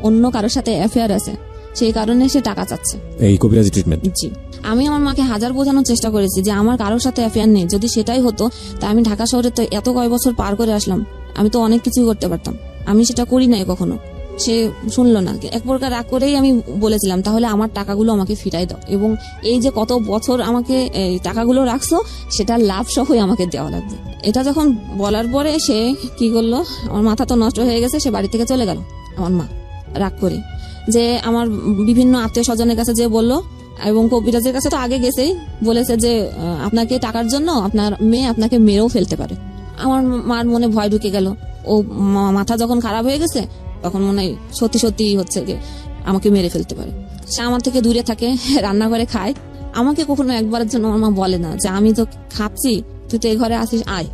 অন্য কারোর সাথে অ্যাফেয়ার আছে, সেই কারণে সে টাকা চাচ্ছে। এই কবিরাজি ট্রিটমেন্ট? জি। আমি আমার মাকে হাজার বোঝানোর চেষ্টা করেছি যে আমার কারোর সাথে অ্যাফেয়ার নেই। যদি সেটাই হতো তা আমি ঢাকা শহরে তো এত কয় বছর পার করে আসলাম, আমি তো অনেক কিছুই করতে পারতাম। আমি সেটা করি নাই কখনো। সে শুনলো না। এক প্রকার রাগ করেই আমি বলেছিলাম তাহলে আমার টাকাগুলো আমাকে ফিরাই দাও, এবং এই যে কত বছর আমাকে টাকাগুলো রাখছো সেটার লাভ সহই আমাকে দেওয়া লাগবে। এটা যখন বলার পরে সে কি করলো, আমার মাথা তো নষ্ট হয়ে গেছে, সে বাড়ি থেকে চলে গেল। আমার মা রাগ করে যে আমার বিভিন্ন আত্মীয় স্বজনের কাছে যে বললো, এবং কবিরাজের কাছে তো আগে গেছেই, বলেছে যে আপনাকে টাকার জন্য আপনার মেয়ে আপনাকে মেরেও ফেলতে পারে। আমার মার মনে ভয় ঢুকে গেল। ও মাথা যখন খারাপ হয়ে গেছে তখন মনে হয় সত্যি সত্যি হচ্ছে যে আমাকে মেরে ফেলতে পারে। সে আমার থেকে দূরে থাকে, রান্নাঘরে খায়। আমাকে কখনো একবারের জন্য আমার মা বলে না যে আমি তো খাচ্ছি, তুই তো এই ঘরে আসিস, আয়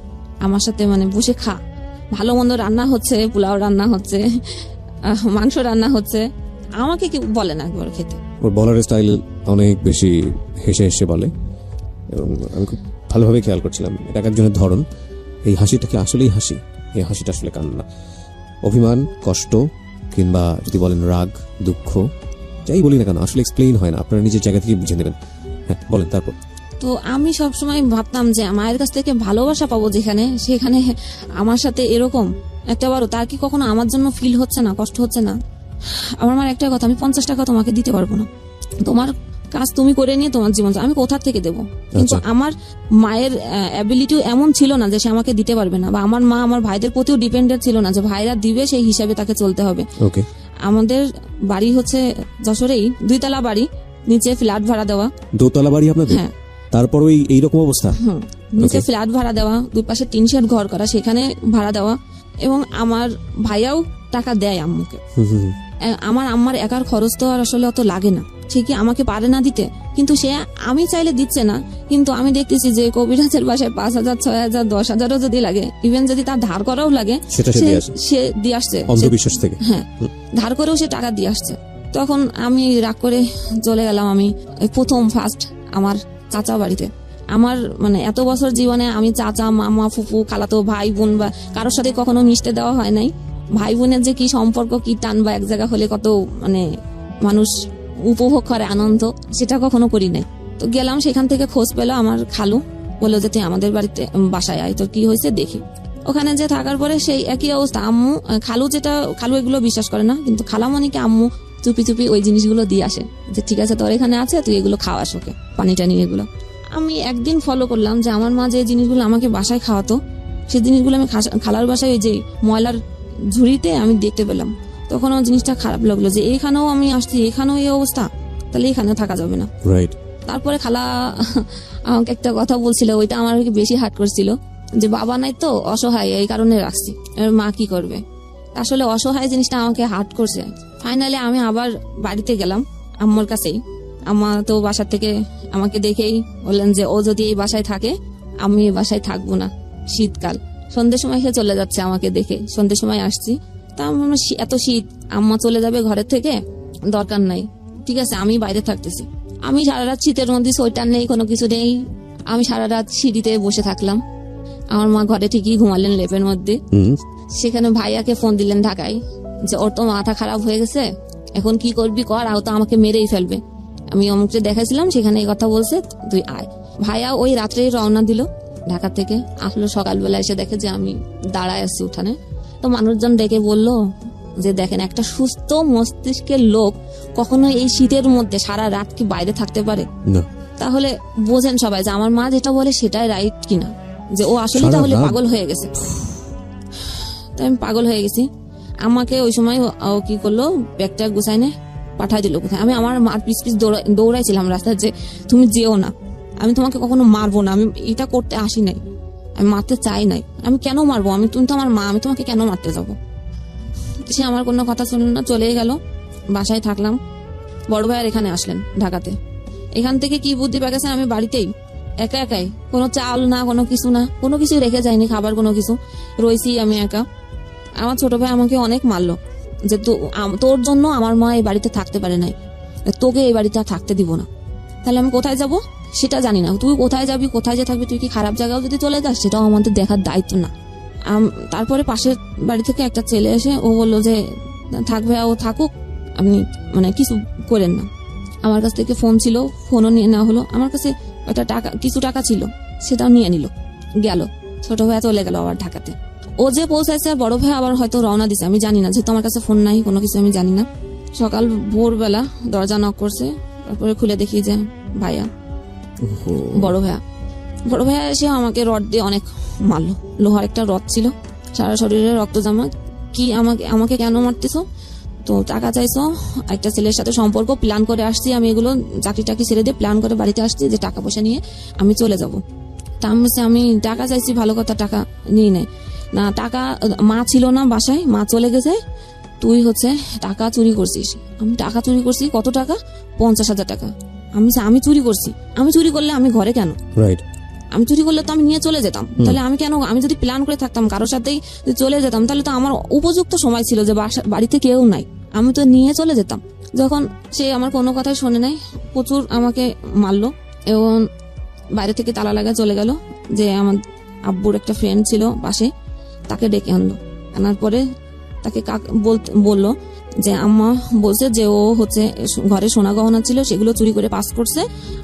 আমার সাথে মানে বসে খা, ভালো মন্দ রান্না হচ্ছে, পোলাও রান্না হচ্ছে, মাংস রান্না হচ্ছে, আমাকে কি বলে না একবার খেতে। ওর বলার স্টাইল অনেক বেশি হেসে হেসে বলে, এবং আমি খুব ভালোভাবে খেয়াল করছিলাম এটা একজনের ধরন। এই হাসিটা কি আসলেই হাসি? এই হাসিটা আসলে কান্না, অভিমান, কষ্ট, কিংবা যদি বলেন রাগ, দুঃখ, যাই বলি না কেন আসলে এক্সপ্লেইন হয় না, আপনারা নিজের জায়গা থেকে বুঝে নেবেন। হ্যাঁ বলেন তারপর। তো আমি সবসময় ভাবতাম যে মায়ের কাছ থেকে ভালোবাসা পাবো যেখানে, সেখানে আমার সাথে এরকম একটা বারো, তার কি কখনো আমার জন্য ফিল হচ্ছে না, কষ্ট হচ্ছে না? আমার মার একটা কথা, আমি 50 টাকা তোমাকে দিতে পারবো না, তোমার কাজ তুমি করে নিয়ে তোমার জীবন আমি কোথা থেকে দেবো? কিন্তু আমার মায়ের অ্যাবিলিটি এমন ছিল না যে সে আমাকে দিতে পারবে না, বা আমার মা আমার ভাইদের প্রতিও ডিপেন্ডেন্ট ছিল না যে ভাইরা দিবে সেই হিসাবে তাকে চলতে হবে। ওকে। আমাদের বাড়ি হচ্ছে যশোরেই 2 তলা বাড়ি, নিচে ফ্ল্যাট ভাড়া দেওয়া। 2 তলা বাড়ি আপনাদের? হ্যাঁ। তারপর এইরকম অবস্থা? নিচে ফ্ল্যাট ভাড়া দেওয়া, 2 পাশে টিন শেড ঘর করা, সেখানে ভাড়া দেওয়া, এবং আমার ভাইয়াও টাকা দেয় আম্মুকে। আমার আম্মার একার খরচ তো আর আসলে অত লাগে না, ঠিকই আমাকে পারে না দিতে, কিন্তু সে আমি চাইলে দিচ্ছে না। কিন্তু আমি দেখতেছি যে কবিরাজের বাসায় 5,000, 6,000, 10,000ও যদি লাগে, ইভেন যদি তার ধার করাও লাগে, সে দিয়ে আসছে অন্ধবিশ্বাস থেকে। হ্যাঁ, ধার করেও সে টাকা দিয়ে আসছে। তখন আমি রাগ করে চলে গেলাম। আমি প্রথম ফার্স্ট আমার চাচা বাড়িতে। আমার মানে এত বছর জীবনে আমি চাচা, মামা, ফুফু, খালাতো ভাই বোন বা কারোর সাথে কখনো মিশতে দেওয়া হয় নাই। ভাই বোনের যে কি সম্পর্ক, কি টান বা এক জায়গা হলে কত মানে মানুষ উপভোগ করে আনন্দ, সেটা কখনো করি নাই। তো গেলাম, সেখান থেকে খোঁজ পেলো আমার খালু, বললো যে তুই আমাদের বাড়িতে বাসায় আয়, তোর কি হয়েছে দেখি। ওখানে যে থাকার পরে সেই একই অবস্থা। আম্মু খালু এগুলো বিশ্বাস করে না, কিন্তু খালামণিকে আম্মু চুপি চুপি ওই জিনিসগুলো দিয়ে আসে যে ঠিক আছে তোর এখানে আছে, তুই এগুলো খাওয়াস ওকে, পানি টানি এগুলো। আমি একদিন ফলো করলাম যে আমার মা যে জিনিসগুলো আমাকে বাসায় খাওয়াতো, সেই জিনিসগুলো আমি খালার বাসায় ওই যে ময়লার ঝুড়িতে আমি দেখতে পেলাম। তখন আমার জিনিসটা খারাপ লাগলো যে এখানেও আমি আসছি, এখানেও এই অবস্থা, তাহলে এখানেও থাকা যাবে না। রাইট। তারপরে খালা আমাকে একটা কথা বলছিল, ওইটা আমার বেশি হার্ট করছিল, যে বাবা নাই তো অসহায়, এই কারণে রাখছি, এবার মা কি করবে। আসলে অসহায় জিনিসটা আমাকে হার্ট করছে। ফাইনালি আমি আবার বাড়িতে গেলাম আম্মুর কাছেই। আম্মা তো বাসা থেকে আমাকে দেখেই বললেন যে ও যদি এই বাসায় থাকে আমি এই বাসায় থাকবো না। শীতকাল, সন্ধ্যের সময় সে চলে যাচ্ছে আমাকে দেখে, সন্ধ্যের সময় আসছি। তা আমার এত শীত, আম্মা চলে যাবে ঘরের থেকে, দরকার নাই, ঠিক আছে আমি বাইরে থাকতেছি। আমি সারা রাত শীতের মধ্যে, সোয়েটার নেই, কোনো কিছু নেই, আমি সারা রাত সিঁড়িতে বসে থাকলাম। আমার মা ঘরে ঠিকই ঘুমালেন লেপের মধ্যে। সেখানে ভাইয়াকে ফোন দিলেন ঢাকায়, যে ওর তো মাথা খারাপ হয়ে গেছে, এখন কি করবি কর, আও তো আমাকে মেরেই ফেলবে। আমি অমুককে দেখাইছিলাম, সেখানে এই কথা বলছে, তুই আয়। ভাইয়া ওই রাত্রেই রওনা দিল ঢাকা থেকে। আসলো সকালবেলা এসে দেখে যে আমি দাঁড়ায় আছি উঠানে। তো মানুষজন ডেকে বললো যে দেখেন, একটা সুস্থ মস্তিষ্কের লোক কখনো এই শীতের মধ্যে সারা রাত কি বাইরে থাকতে পারে? না। তাহলে বোঝেন সবাই যে আমার মা যেটা বলে সেটাই রাইট কিনা, যে ও আসলে তাহলে পাগল হয়ে গেছে। তাই আমি পাগল হয়ে গেছি। আমাকে ওই সময় ও কি করলো, ব্যাগটা গুছাইনে পাঠাই দিল কোথায়। আমি আমার মার পিছ পিছ দৌড়াইছিলাম রাস্তায়, যে তুমি যেও না, আমি তোমাকে কখনো মারবো না, আমি এটা করতে আসি নাই, আমি মারতে চাই নাই, আমি কেন মারবো, তুমি তো আমার মা, আমি তোমাকে কেন মারতে যাবো। সে আমার কোনো কথা শুনল না, চলে গেল। বাসায় থাকলাম। বড় ভাইয়ার এখানে আসলেন ঢাকাতে। এখান থেকে কি বুদ্ধি পেয়ে গেছে, আমি বাড়িতেই একা একাই, কোনো চাল না, কোনো কিছু না, কোনো কিছু রেখে যায়নি, খাবার কোনো কিছু, রয়েছি আমি একা। আমার ছোট ভাই আমাকে অনেক মারলো, যে তোর জন্য আমার মা এই বাড়িতে থাকতে পারে নাই, তোকে এই বাড়িতে থাকতে দিব না। তাহলে আমি কোথায় যাব সেটা জানি না, তুই কোথায় যাবি, কোথায় যে থাকবি, তুই কি খারাপ জায়গাও যদি চলে যাস সেটাও আমাদের দেখার দায়িত্ব না। তারপরে পাশের বাড়ি থেকে একটা ছেলে এসে ও বললো যে থাকবে, ও থাকুক, আপনি মানে কিছু করেন না। আমার কাছ থেকে ফোন ছিল, ফোনও নিয়ে নেওয়া হলো। আমার কাছে একটা কিছু টাকা ছিল, সেটাও নিয়ে নিল, গেল। ছোট ভাইয়া চলে গেল আবার ঢাকাতে। ও যে পৌঁছাইছে আর বড় ভাই আবার হয়তো রওনা দিছে, আমি জানি না, যেহেতু আমার কাছে ফোন নাই, কোনো কিছু আমি জানি না। সকাল ভোরবেলা দরজা নক করছে, তারপরে খুলে দেখি যে ভাইয়া, বড় ভাইয়া এসে আমাকে রড দিয়ে অনেক মারলো। লোহার একটা রড ছিল, সারা শরীরে রক্ত জমা। কি আমাকে কেন মারতেছো? তো টাকা চাইছো, একটা ছেলের সাথে সম্পর্ক, প্ল্যান করে আসছি আমি, এগুলো চাকরি টাকরি ছেড়ে দিয়ে প্ল্যান করে বাড়িতে আসছি যে টাকা পয়সা নিয়ে আমি চলে যাব। তা আমি টাকা চাইছি, ভালো কথা, টাকা নিয়ে নেয় না। টাকা মা ছিল না বাসায়, মা চলে গেছে, তুই হচ্ছে টাকা চুরি করছিস। আমি টাকা চুরি করছি, কত টাকা? 50,000 টাকা। আমি চুরি করছি, আমি চুরি করলে আমি ঘরে কেন? রাইট। আমি চুরি করলে তো আমি নিয়ে চলে যেতাম, তাহলে আমি কেন? আমি যদি প্ল্যান করে থাকতাম কারোর সাথেই চলে যেতাম, তাহলে তো আমার উপযুক্ত সময় ছিল যে বাড়িতে কেউ নাই, আমি তো নিয়ে চলে যেতাম। যখন সে আমার কোনো কথাই শোনে নাই, প্রচুর আমাকে মারলো এবং বাইরে থেকে তালা লাগা চলে গেল। যে আমার আব্বুর একটা ফ্রেন্ড ছিল পাশে, তাকে ডেকে আনলো। আনার পরে তাকে বললো যে আম্মা বলছে যে ও হচ্ছে ঘরে সোনা গহনা ছিল, সেগুলো চুরি করে পাস করছে,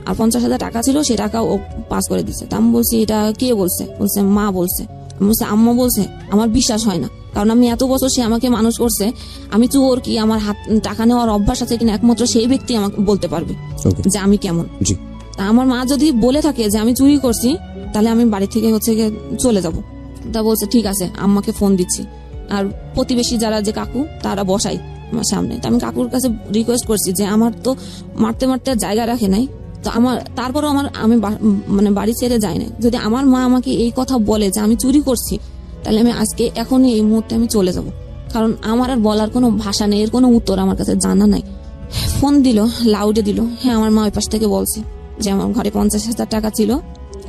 আর 50,000 টাকা ছিল, সে টাকা ও পাস করে দিচ্ছে। তা আমি বলছি এটা কে বলছে? বলছে মা বলছে। আমি বলছি আম্মা বলছে? আমার বিশ্বাস হয় না, কারণ আমি এত বছর সে আমাকে মানুষ করছে, আমি চোর কি আমার হাত টাকা নেওয়ার অভ্যাস আছে কিনা একমাত্র সেই ব্যক্তি আমাকে বলতে পারবে যে আমি কেমন। তা আমার মা যদি বলে থাকে যে আমি চুরি করছি, তাহলে আমি বাড়ি থেকে হচ্ছে চলে যাব। তা বলছে ঠিক আছে, আম্মাকে ফোন দিচ্ছি। আর প্রতিবেশী যারা যে কাকু, তারা বসাই আমার সামনে। তা আমি কাকুর কাছে রিকোয়েস্ট করছি যে আমার তো মারতে মারতে জায়গা রাখে নাই, তো তারপরও আমি মানে বাড়ি ছেড়ে যাই না। যদি আমার মা আমাকে এই কথা বলে যে আমি চুরি করছি, তাহলে আমি আজকে এখনই এই মুহূর্তে আমি চলে যাব, কারণ আমার আর বলার কোনো ভাষা নেই, এর কোনো উত্তর আমার কাছে জানা নাই। ফোন দিল, লাউডে দিল। হ্যাঁ, আমার মা ওই পাশ থেকে বলছে যে আমার ঘরে 50,000 টাকা ছিল,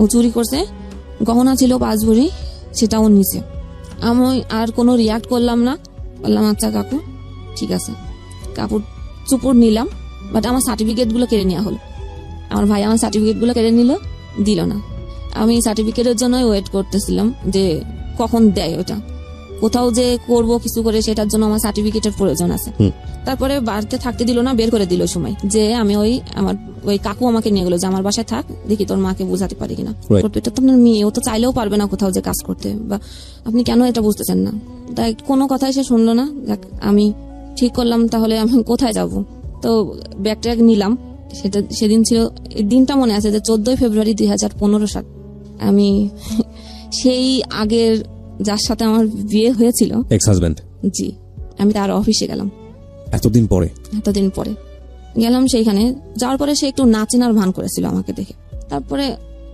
ও চুরি করছে, গহনা ছিল 5 ভরি, সেটাও নিছে। আমি আর কোনো রিয়াক্ট করলাম না, বললাম আচ্ছা কাকু ঠিক আছে। কাকুর চুপুর নিলাম, বাট আমার সার্টিফিকেট গুলো কেড়ে নেওয়া হলো। আমার ভাই আমার সার্টিফিকেট গুলো কেড়ে নিল, দিল না। আমি সার্টিফিকেটের জন্য ওয়েট করতেছিলাম যে কখন দেয় ওটা। কোথাও যে করব কিছু করে, সেটার জন্য আমার সার্টিফিকেটের প্রয়োজন আছে। তারপরে বাড়িতে থাকতে দিল না, বের করে দিল সময় যে আমি আমার কাকু আমাকে নিয়ে গেলো যে আমার বাসায় থাক, দেখি তোর মাকে বোঝাতে পারি কিনা। এটা তো আপনার মেয়ে, ও তো চাইলেও পারবে না কোথাও যে কাজ করতে, বা আপনি কেন এটা বুঝতেছেন না। তাই কোনো কথাই সে শুনলো না। আমি ঠিক করলাম তাহলে আমি কোথায় যাব। তো ব্যাগটা নিলাম। সেদিন ছিল, দিনটা মনে আছে যে 14 ফেব্রুয়ারি 2015 সাল। আমি সেই আগের যার সাথে আমার বিয়ে হয়েছিল, এক্স হাজবেন্ড, জি, আমি তার অফিসে গেলাম। এতদিন পরে গেলাম। সেইখানে যাওয়ার পরে সে একটু নাচেনার ভান করেছিল আমাকে দেখে। তারপরে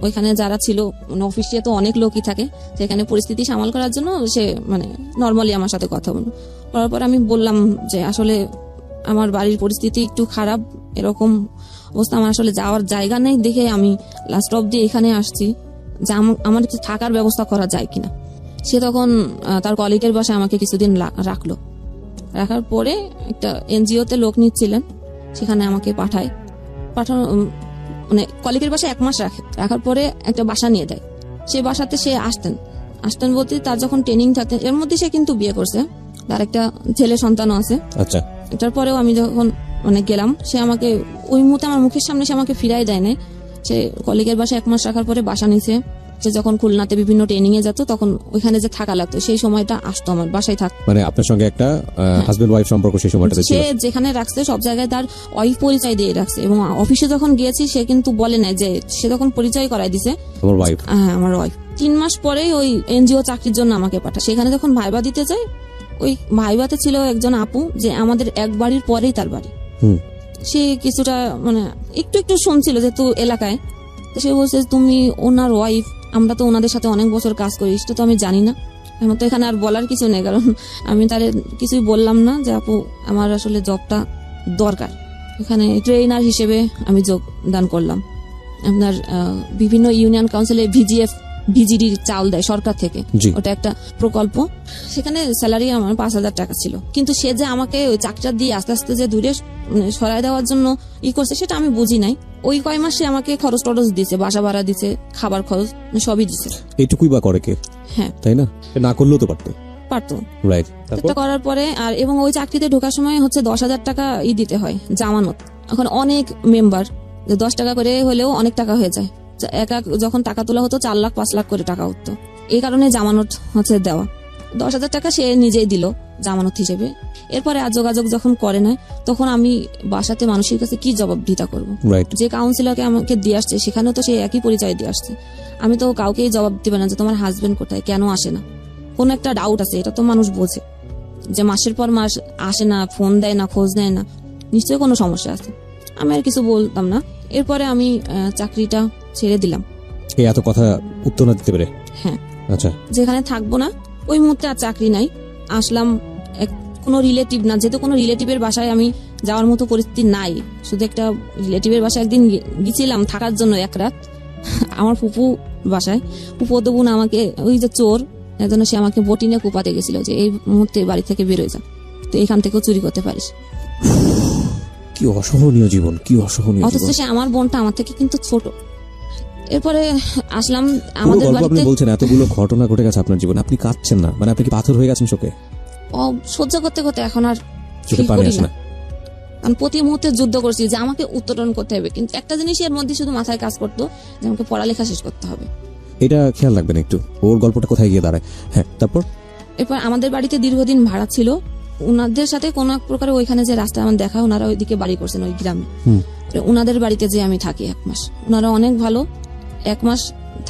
ওইখানে যারা ছিল, মানে অফিসে তো অনেক লোকই থাকে, সেখানে পরিস্থিতি সামাল করার জন্য সে মানে নর্মালি আমার সাথে কথা বলল। বলার পর আমি বললাম যে আসলে আমার বাড়ির পরিস্থিতি একটু খারাপ, এরকম অবস্থা, আমার আসলে যাওয়ার জায়গা নেই, দেখে আমি লাস্ট অবধি এখানে আসছি, যে আমার একটু থাকার ব্যবস্থা করা যায় কিনা। সে তখন তার কলিগের বাসায় আমাকে কিছুদিন রাখলো। রাখার পরে একটা এনজিওতে লোক নিচ্ছিলেন, সেখানে আমাকে পাঠানো মানে কলিগের বাসায় 1 মাস রাখার পরে একটা বাসা নিয়ে দেয়। সেই বাসাতে সে আসতেন বলতে তার যখন ট্রেনিং থাকতেন, এর মধ্যে সে কিন্তু বিয়ে করছে, তার একটা ছেলে সন্তানও আছে। আচ্ছা, এটার পরেও আমি যখন গেলাম, সে আমাকে ওই মুহূর্তে আমার মুখের সামনে সে আমাকে ফিরাই দেয় নাই। সে কলিগের বাসায় 1 মাস রাখার পরে বাসা নিছে। সে যখন খুলনাতে বিভিন্ন ট্রেনিং এ যেত, তখন ওইখানে যে থাকা লাগতো, সেই সময়টা আসতো আমার বাসায় থাকতো। মানে আপনার সঙ্গে একটা হাজবেন্ড ওয়াইফ সম্পর্ক সেই সময়টাতে ছিল। সে যেখানে রাখছে সব জায়গায় তার ওয়াইফ পরিচয় দিয়ে রাখছে, এবং অফিসে যখন গিয়েছি সে কিন্তু বলে না, যে সে তখন পরিচয় করাই দিছে আমার ওয়াইফ। হ্যাঁ, আমার ওয়াইফ। 3 মাস পরে ওই এনজিও চাকরির জন্য আমাকে পাঠায়। সেখানে যখন ভাইবা দিতে যাই, ওই ভাইবাতে ছিল একজন আপু, যে আমাদের এক বাড়ির পরেই তার বাড়ি। সে কিছুটা মানে একটু শুনছিল যেহেতু এলাকায়, তো সে বলছে তুমি ওনার ওয়াইফ, আমরা তো ওনাদের সাথে অনেক বছর কাজ করি, সেটা তো আমি জানি না। আমার তো এখানে আর বলার কিছু নেই, কারণ আমি তার কিছুই বললাম না যে আপু আমার আসলে জবটা দরকার। এখানে ট্রেনার হিসেবে আমি যোগদান করলাম। আপনার বিভিন্ন ইউনিয়ন কাউন্সিলে ভিজিডি চাউল দেয় সরকার থেকে, ওটা একটা প্রকল্প। সেখানে স্যালারি আমার 5,000 টাকা ছিল, কিন্তু সে যে আমাকে ওই চাকরিটা দিয়ে আস্তে আস্তে যে দূরে সরাই দেওয়ার জন্য করছে, সেটা আমি বুঝি নাই। ওই কয় মাসে আমাকে খরচ টরচ দিছে, বাসা ভাড়া দিছে, খাবার খরচ সবই দিছে। এইটুকুই বা করে কে? হ্যাঁ, তাই না? না করলেও তো পারতো। রাইট। এটা করার পরে আর এবং ওই চাকরিতে ঢোকার সময় হচ্ছে 10,000 টাকা দিতে হয় জামানত। এখন অনেক মেম্বার, 10 টাকা করে হলেও অনেক টাকা হয়ে যায়। যখন টাকা তোলা হতো 4 লাখ 5 লাখ করে টাকা উঠতো। এই কারণে জামানত হচ্ছে দেওয়া। 10,000 টাকা সে নিজেই দিল জামানত হিসেবে। এরপরে আর যোগাযোগ যখন করে না, তখন আমি বাসাতে মানুষের কাছে কি জবাবদিহিতা করবো? যে কাউন্সিলরকে আমাকে দিয়ে আসছে, সেখানেও তো সে একই পরিচয় দিয়ে আসছে। আমি তো কাউকেই জবাব দিবে না যে তোমার হাজবেন্ড কোথায়, কেন আসে না। কোন একটা ডাউট আছে, এটা তো মানুষ বোঝে, যে মাসের পর মাস আসে না, ফোন দেয় না, খোঁজ নেয় না, নিশ্চয়ই কোনো সমস্যা আছে। আমি আর কিছু বলতাম না। এরপরে আমি চাকরিটা ছেড়ে দিলাম। এত কথা উত্তর না দিতে পেরে? হ্যাঁ। আচ্ছা, যেখানে থাকবো না ওই মুহূর্তে আর চাকরি নাই। আসলাম কোনো রিলেটিভ না, যেহেতু কোনো রিলেটিভের বাসায় আমি যাওয়ার মতো পরিস্থিতি নাই। শুধু একটা রিলেটিভের বাসায় একদিন গেছিলাম থাকার জন্য 1 রাত, আমার ফুপু বাসায়। ফুপু তো বোন আমাকে, ওই যে চোর একজন, সে আমাকে বটিনে কুপাতে গেছিল যে এই মুহূর্তে বাড়ি থেকে বেরোয় যা, তো এখান থেকেও চুরি করতে পারিস। কি অসহনীয় জীবন, কি অসহনীয়। অথচ সে আমার বোনটা আমার থেকে কিন্তু ছোট। এরপরে আসলাম আমাদের বাড়িতে। আপনি বলছেন এতগুলো ঘটনা ঘটে গেছে আপনার জীবনে, আপনি কাঁদছেন না? মানে আপনি কি পাথর হয়ে গেছেন চোখে? সহ্য করতে করতে এখন আর চোখে পানি আসে না। আমি প্রতি মুহূর্তে যুদ্ধ করছি যে আমাকে উত্তরণ করতে হবে, কিন্তু একটা জিনিস এর মধ্যে শুধু মাথায় কাজ করতো, যে আমাকে পড়ালেখা শেষ করতে হবে। এটা খেয়াল রাখবেন একটু, ওর গল্পটা কোথায় গিয়ে দাঁড়ায়। হ্যাঁ, তারপর এরপর আমাদের বাড়িতে দীর্ঘদিন ভাড়া ছিল। ওনাদের সাথে কোন এক প্রকারে ওইখানে যে রাস্তায় আমার দেখা, ওনারা ওইদিকে বাড়ি করছেন ওই গ্রামে। ওনাদের বাড়িতে যে আমি থাকি 1 মাস, ওনারা অনেক ভালো। 1 মাস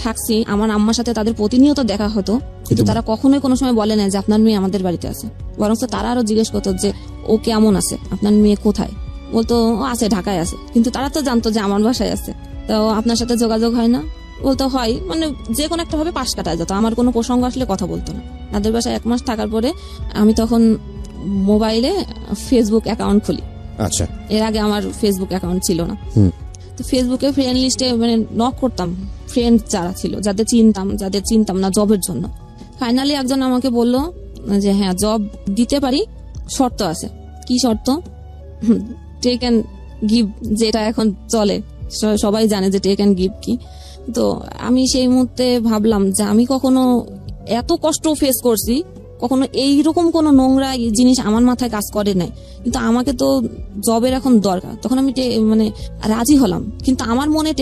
থাকছি, আমার আম্মার সাথে তাদের প্রতিনিয়ত দেখা হতো, কিন্তু তারা কখনোই কোনো সময় বলে না যে আপনার মেয়ে আমাদের বাড়িতে আছে। বরং তারা আরো জিজ্ঞেস করতো যে ও কেমন আছে, আপনার মেয়ে কোথায়। বলতো ও আছে, ঢাকায় আছে, কিন্তু তারা তো জানতো যে আমার বাসায় আছে। তো আপনার সাথে যোগাযোগ হয় না? বলতো হয়, মানে যে কোনো একটা ভাবে পাশ কাটায় যেত, আমার কোনো প্রসঙ্গ আসলে কথা বলতো না। তাদের বাসায় 1 মাস থাকার পরে আমি তখন মোবাইলে ফেসবুক অ্যাকাউন্ট খুলি। আচ্ছা, এর আগে আমার ফেসবুক অ্যাকাউন্ট ছিল না। তো ফেসবুকে ফ্রেন্ড লিস্টে মানে নক করতাম ফ্রেন্ড যারা ছিল, যাদের চিনতাম না জবের জন্য। ফাইনালি একজন আমাকে বলল যে হ্যাঁ জব দিতে পারি, শর্ত আছে। কি শর্ত? টেক অ্যান্ড গিভ যেটা এখন চলে, সবাই জানে যে টেক অ্যান্ড গিভ কি। তো আমি সেই মুহূর্তে ভাবলাম যে আমি কখনো এত কষ্ট ফেস করছি, কখনো এইরকম কোনো নোংরা জিনিস আমার মাথায় কাজ করে নাই, কিন্তু আমাকে তো জবের এখন দরকার। তখন আমি মানে রাজি হলাম, কিন্তু আমার মনে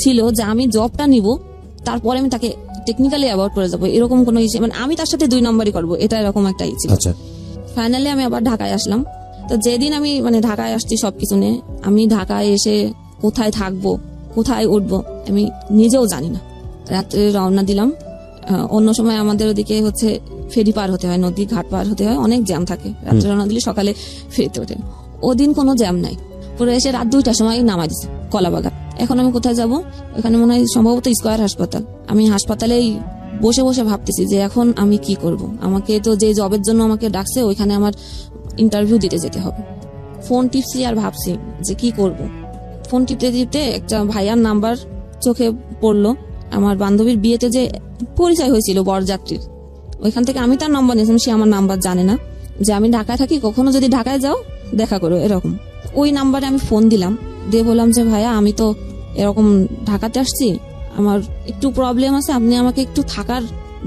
ছিল যে আমি জবটা নিব, তারপরে আমি তাকে টেকনিক্যালি অ্যাভয়েড করে যাবো, এরকম কোনো ইচ্ছে, মানে আমি তার সাথে 2 নম্বরই করবো, এটা এরকম একটা ইচ্ছে। আচ্ছা, ফাইনালি আমি আবার ঢাকায় আসলাম। তো যেদিন আমি মানে ঢাকায় আসছি সবকিছু নিয়ে, আমি ঢাকায় এসে কোথায় থাকবো, কোথায় উঠবো আমি নিজেও জানি না। রাত্রে রওনা দিলাম। অন্য সময় আমাদের ওদিকে হচ্ছে ফেরি পার হতে হয়, নদী ঘাট পার হতে হয়, অনেক জ্যাম থাকে। রাত্রে রওনা দিলে সকালে ফেরিতে ওঠে, ওদিন কোনো জ্যাম নাই। পুরো এসে রাত 2টার সময় নামাই দিছে কলাবাগান। এখন আমি কোথায় যাব? এখানে মনে হয় সম্ভবত স্কয়ার হাসপাতাল। আমি হাসপাতালেই বসে বসে ভাবতেছি যে এখন আমি কি করব। আমাকে তো যে জবের জন্য আমাকে ডাকছে ওইখানে আমার ইন্টারভিউ দিতে যেতে হবে। ফোন টিপছি আর ভাবছি যে কি করব। ফোন টিপতে টিপতে একটা ভাইয়ার নাম্বার চোখে পড়লো। আমার বান্ধবীর বিয়েতে যে পরিচয় হয়েছিল বরযাত্রীর, ওইখান থেকে আমি তার নাম্বার নিয়েছিলাম। সে আমার নাম্বার জানে না, যে আমি ঢাকায় থাকি, কখনো যদি ঢাকায় যাও দেখা করো, এরকম। ওই নাম্বারে আমি ফোন দিলাম, দিয়ে বললাম যে ভাইয়া আমি তো এরকম ঢাকাতে আসছি, আমার একটু প্রবলেম আছে, আপনি আমাকে একটু থাকার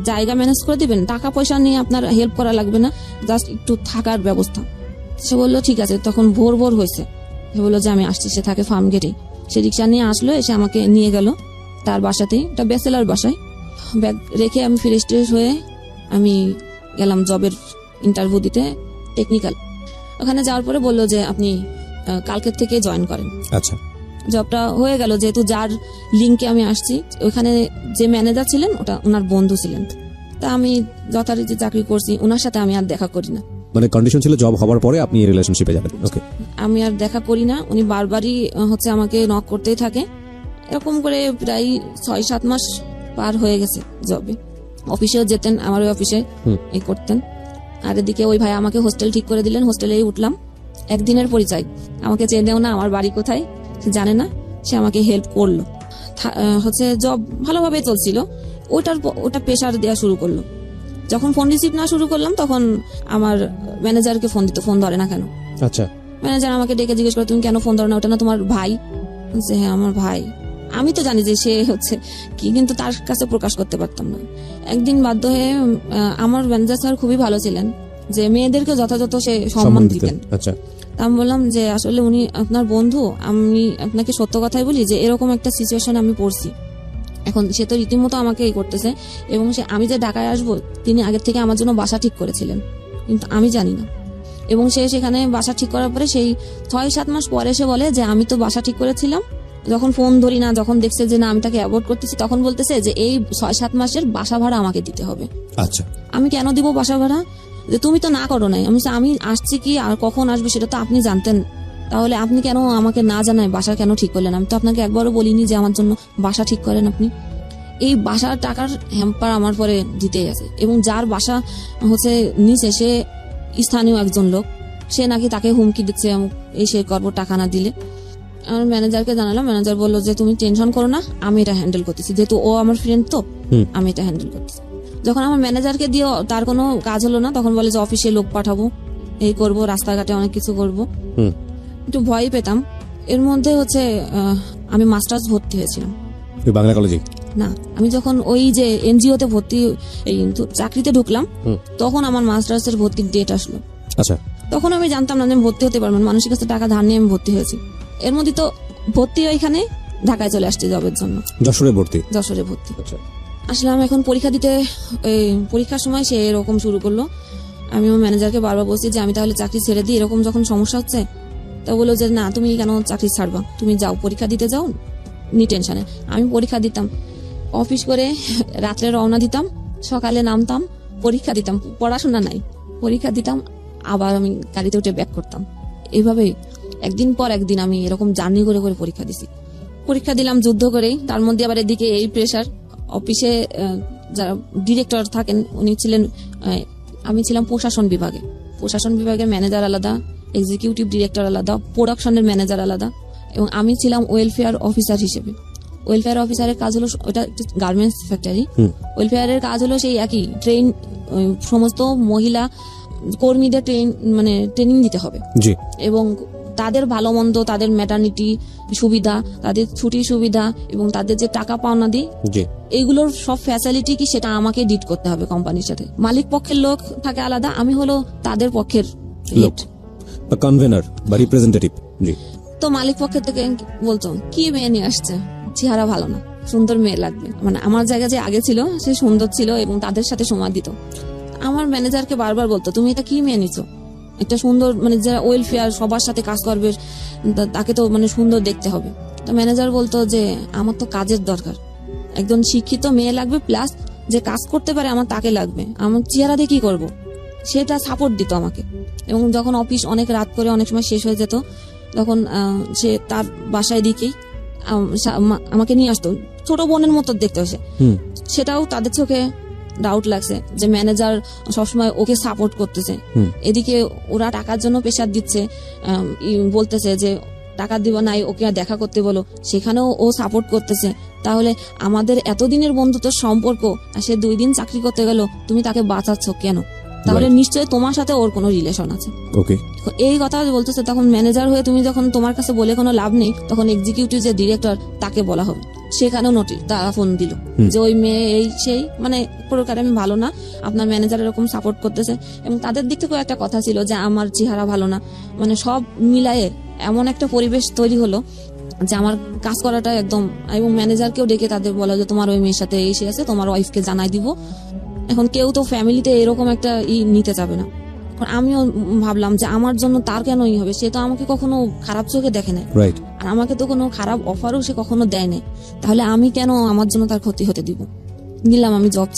জায়গা ম্যানেজ করে দিবেন, টাকা পয়সা নিয়ে আপনার হেল্প করা লাগবে না, জাস্ট একটু থাকার ব্যবস্থা। সে বললো ঠিক আছে। তখন ভোর ভোর হয়েছে, সে বললো যে আমি আসছি। সে থাকে ফার্ম গেটে। সে রিক্সা নিয়ে আসলো, এসে আমাকে নিয়ে গেল তার বাসাতেই, একটা ব্যাচেলার বাসায়। ব্যাগ রেখে আমি ফ্রেশ ট্রেশ হয়ে আমি গেলাম জবের ইন্টারভিউ দিতে, টেকনিক্যাল। ওখানে যাওয়ার পরে বললো যে আপনি কালকের থেকে জয়েন করেন। আচ্ছা, জবটা হয়ে গেল, যেহেতু যার লিঙ্কে আমি আসছি, ওইখানে যে ম্যানেজার ছিলেন ওটা ওনার বন্ধু ছিলেন। তা আমি যথারীতি চাকরি করছি, ওনার সাথে আমি আর দেখা করি না। মানে কন্ডিশন ছিল জব হওয়ার পরে আপনি এই রিলেশনশিপে যাবেন। ওকে, আমি আর দেখা করি না। উনি বারবারই হচ্ছে আমাকে নক করতেই থাকে। এরকম করে প্রায় 6-7 মাস পার হয়ে গেছে জবে। অফিসেও যেতেন, আমার ওই অফিসে এই করতেন। আর এদিকে ওই ভাই আমাকে হোস্টেল ঠিক করে দিলেন, হোস্টেলেই উঠলাম। একদিনের পরিচয়, আমাকে চেনেও না, আমার বাড়ি কোথায় সে জানে না, সে আমাকে হেল্প করলো। হচ্ছে জব ভালোভাবে চলছিল, ওটা প্রেশার দেওয়া শুরু করলো। যখন ফোন রিসিভ না শুরু করলাম, তখন আমার ম্যানেজারকে ফোন দিত, ফোন ধরে না কেন। আচ্ছা, ম্যানেজার আমাকে ডেকে জিজ্ঞেস করে তুমি কেন ফোন ধরো না, ওটা না তোমার ভাই? যে হ্যাঁ আমার ভাই। আমি তো জানি যে সে হচ্ছে কি, কিন্তু তার কাছে প্রকাশ করতে পারতাম না। একদিন বাধ্য হয়ে আমার ম্যানেজার স্যার খুবই ভালো ছিলেন, যে মেয়েদেরকে যথাযথ সে সম্মান দিতেন। আচ্ছা, আমি বললাম যে আসলে উনি আপনার বন্ধু, আমি আপনাকে সত্য কথাই বলি যে এরকম একটা সিচুয়েশন আমি পড়ছি। এখন সে তো রীতিমতো আমাকে এই করতেছে, এবং সে আমি যে ঢাকায় আসবো তিনি আগের থেকে আমার জন্য বাসা ঠিক করেছিলেন, কিন্তু আমি জানি না। এবং সে সেখানে বাসা ঠিক করার পরে সেই 6-7 মাস পরে সে বলে যে আমি তো বাসা ঠিক করেছিলাম, যখন ফোন ধরি না, যখন দেখছে যে না আমি তাকে অ্যাভয়েড করতেছি, তখন বলতেছে যে এই 6-7 মাসের বাসা ভাড়া আমাকে দিতে হবে। আচ্ছা, আমি কেন দিব বাসা ভাড়া? যে তুমি তো না করো নাই। আমি আসছি কি আর কখন আসবে সেটা তো আপনি জানতেন, তাহলে আপনি কেন আমাকে না জানায় বাসা কেন ঠিক করলেন? আমি তো আপনাকে একবারও বলিনি যে আমার জন্য বাসা ঠিক করেন আপনি। এই বাসার টাকার হ্যাম্পার আমার পরে দিতেই আছে, এবং যার বাসা হচ্ছে নিচে সে স্থানীয় একজন লোক, সে নাকি তাকে হুমকি দিচ্ছে এই সে করবো টাকা না দিলে। আমার ম্যানেজারকে জানালাম, ম্যানেজার বললো যে তুমি টেনশন করো না, আমি এটা হ্যান্ডেল করতেছি, যেহেতু ও আমার ফ্রেন্ড, তো আমি এটা হ্যান্ডেল করতেছি। যখন আমার ম্যানেজারকে দিয়ে তার কোনো কাজ হলো না, তখন বলে যে অফিসে লোক পাঠাবো, এই করব, রাস্তাঘাটে অনেক কিছু করব। একটু ভয় পেতাম। এর মধ্যে হচ্ছে আমি মাস্টার্স ভর্তি হয়েছিলাম বাংলা কলেজে। না, আমি যখন ওই যে এনজিওতে ভর্তি এই চাকরিতে ঢুকলাম, তখন আমার মাস্টার্স এর ভর্তির ডেট আসলো। আচ্ছা, তখন আমি জানতাম না যে আমি ভর্তি হতে পারবো, মানুষের কাছে টাকা ধার নিয়ে আমি ভর্তি হয়েছি। এর মধ্যে তো ভর্তি ওইখানে ঢাকায় চলে আসছে জবের জন্য, যশোরে ভর্তি। আচ্ছা, আসলাম। এখন পরীক্ষা দিতে, পরীক্ষার সময় সে এরকম শুরু করলো। আমি আমার ম্যানেজারকে বারবার বলছি যে আমি তাহলে চাকরি ছেড়ে দিই, এরকম যখন সমস্যা হচ্ছে। তা বললো যে না, তুমি কেন চাকরি ছাড়বা, তুমি যাও পরীক্ষা দিতে যাও, নি টেনশনে। আমি পরীক্ষা দিতাম, অফিস করে রাত্রে রওনা দিতাম, সকালে নামতাম, পরীক্ষা দিতাম, পড়াশোনা নাই, পরীক্ষা দিতাম, আবার আমি গাড়িতে উঠে ব্যাক করতাম। এইভাবেই একদিন পর একদিন আমি এরকম জার্নি করে করে পরীক্ষা দিছি। পরীক্ষা দিলাম যুদ্ধ করেই, তার মধ্যে আবার এদিকে এই প্রেশার। অফিসে যারা ডিরেক্টর থাকেন উনি ছিলেন, আমি ছিলাম প্রশাসন বিভাগে। প্রশাসন বিভাগের ম্যানেজার আলাদা, এক্সিকিউটিভ ডিরেক্টর আলাদা, প্রোডাকশনের ম্যানেজার আলাদা, এবং আমি ছিলাম ওয়েলফেয়ার অফিসার হিসেবে। ওয়েলফেয়ার অফিসারের কাজ হলো, ওটা গার্মেন্টস ফ্যাক্টরি, ওয়েলফেয়ারের কাজ হলো সেই একই, সমস্ত মহিলা কর্মীদের ট্রেনিং দিতে হবে, এবং তাদের ভালো মন্দ, তাদের ম্যাটারনিটি সুবিধা, তাদের ছুটির সুবিধা এবং তাদের যে টাকা পাওনা দিই, জি এইগুলোর সব ফ্যাসিলিটি কি সেটা আমাকে ডিট করতে হবে কোম্পানির সাথে। মালিক পক্ষের লোক থাকে আলাদা, আমি হলো তাদের পক্ষের লোক হেড। বা কনভেনার বা রিপ্রেজেন্টেটিভ। জি তো মালিক পক্ষের থেকে বলতো কি মেয়ে নিয়ে আসছে, চেহারা ভালো না, সুন্দর মেয়ে লাগবে। মানে আমার জায়গা যে আগে ছিল সে সুন্দর ছিল এবং তাদের সাথে সময় দিত। আমার ম্যানেজারকে বারবার বলতো তুমি এটা কি মেয়ে নিছো, একটা সুন্দর মানে যারা ওয়েলফেয়ার সবার সাথে কাজ করবে তাকে তো মানে সুন্দর দেখতে হবে। তো ম্যানেজার বলতো যে আমার তো কাজের দরকার, একজন শিক্ষিত মেয়ে লাগবে, প্লাস যে কাজ করতে পারে আমার তাকে লাগবে, আমার চেহারা দিয়ে কি করবো, সেটা সাপোর্ট দিত আমাকে। এবং যখন অফিস অনেক রাত করে অনেক সময় শেষ হয়ে যেত, তখন সে তার বাসায় দিকেই আমাকে নিয়ে আসতো, ছোট বোনের মতো দেখতে আসে। হুম সেটাও তাদের চোখে ডাউট লাগছে যে ম্যানেজার সবসময় ওকে সাপোর্ট করতেছে, হুম এদিকে ওরা টাকার জন্য প্রেশার দিচ্ছে, বলতেছে যে টাকা দিব নাই, ওকে আর দেখা করতে বলো, সেখানেও ও সাপোর্ট করতেছে। তাহলে আমাদের এতদিনের বন্ধুত্বের সম্পর্ক, আর সে 2 দিন চাকরি করতে গেল, তুমি তাকে বাঁচাচ্ছ কেন? তাহলে Right. নিশ্চয়ই তোমার সাথে ওর কোনো রিলেশন আছে। ওকে এই কথা বলতেছে, তখন ম্যানেজার হয়ে তুমি যখন তোমার কাছে বলে কোনো লাভ নেই, তখন এক্সিকিউটিভ যে ডিরেক্টর তাকে বলা হবে। সেখানেও নোটিশ তারা ফোন দিল যে ওই মেয়ে এই সেই, মানে প্রকার আমি ভালো না, আপনার ম্যানেজার এরকম সাপোর্ট করতেছে। এবং তাদের দিক থেকেও একটা কথা ছিল যে আমার চেহারা ভালো না, মানে সব মিলায়ে এমন একটা পরিবেশ তৈরি হলো যে আমার কাজ করাটা একদম। এবং ম্যানেজারকেও ডেকে তাদের বলা যে তোমার ওই মেয়ের সাথে এই সে আছে, তোমার ওয়াইফকে জানাই দিব। এখন কেউ তো ফ্যামিলিতে এরকম একটা নিতে যাবে না। এখন আমিও ভাবলাম যে আমার জন্য তার কেন হবে, সে তো আমাকে কখনো খারাপ চোখে দেখে নাই, রাইট আর আমাকে তো কোনো খারাপ অফারও সে কখনো দেয় নাই, তাহলে আমি কেন আমার জন্য তার ক্ষতি হতে দিব। নিলাম আমি জব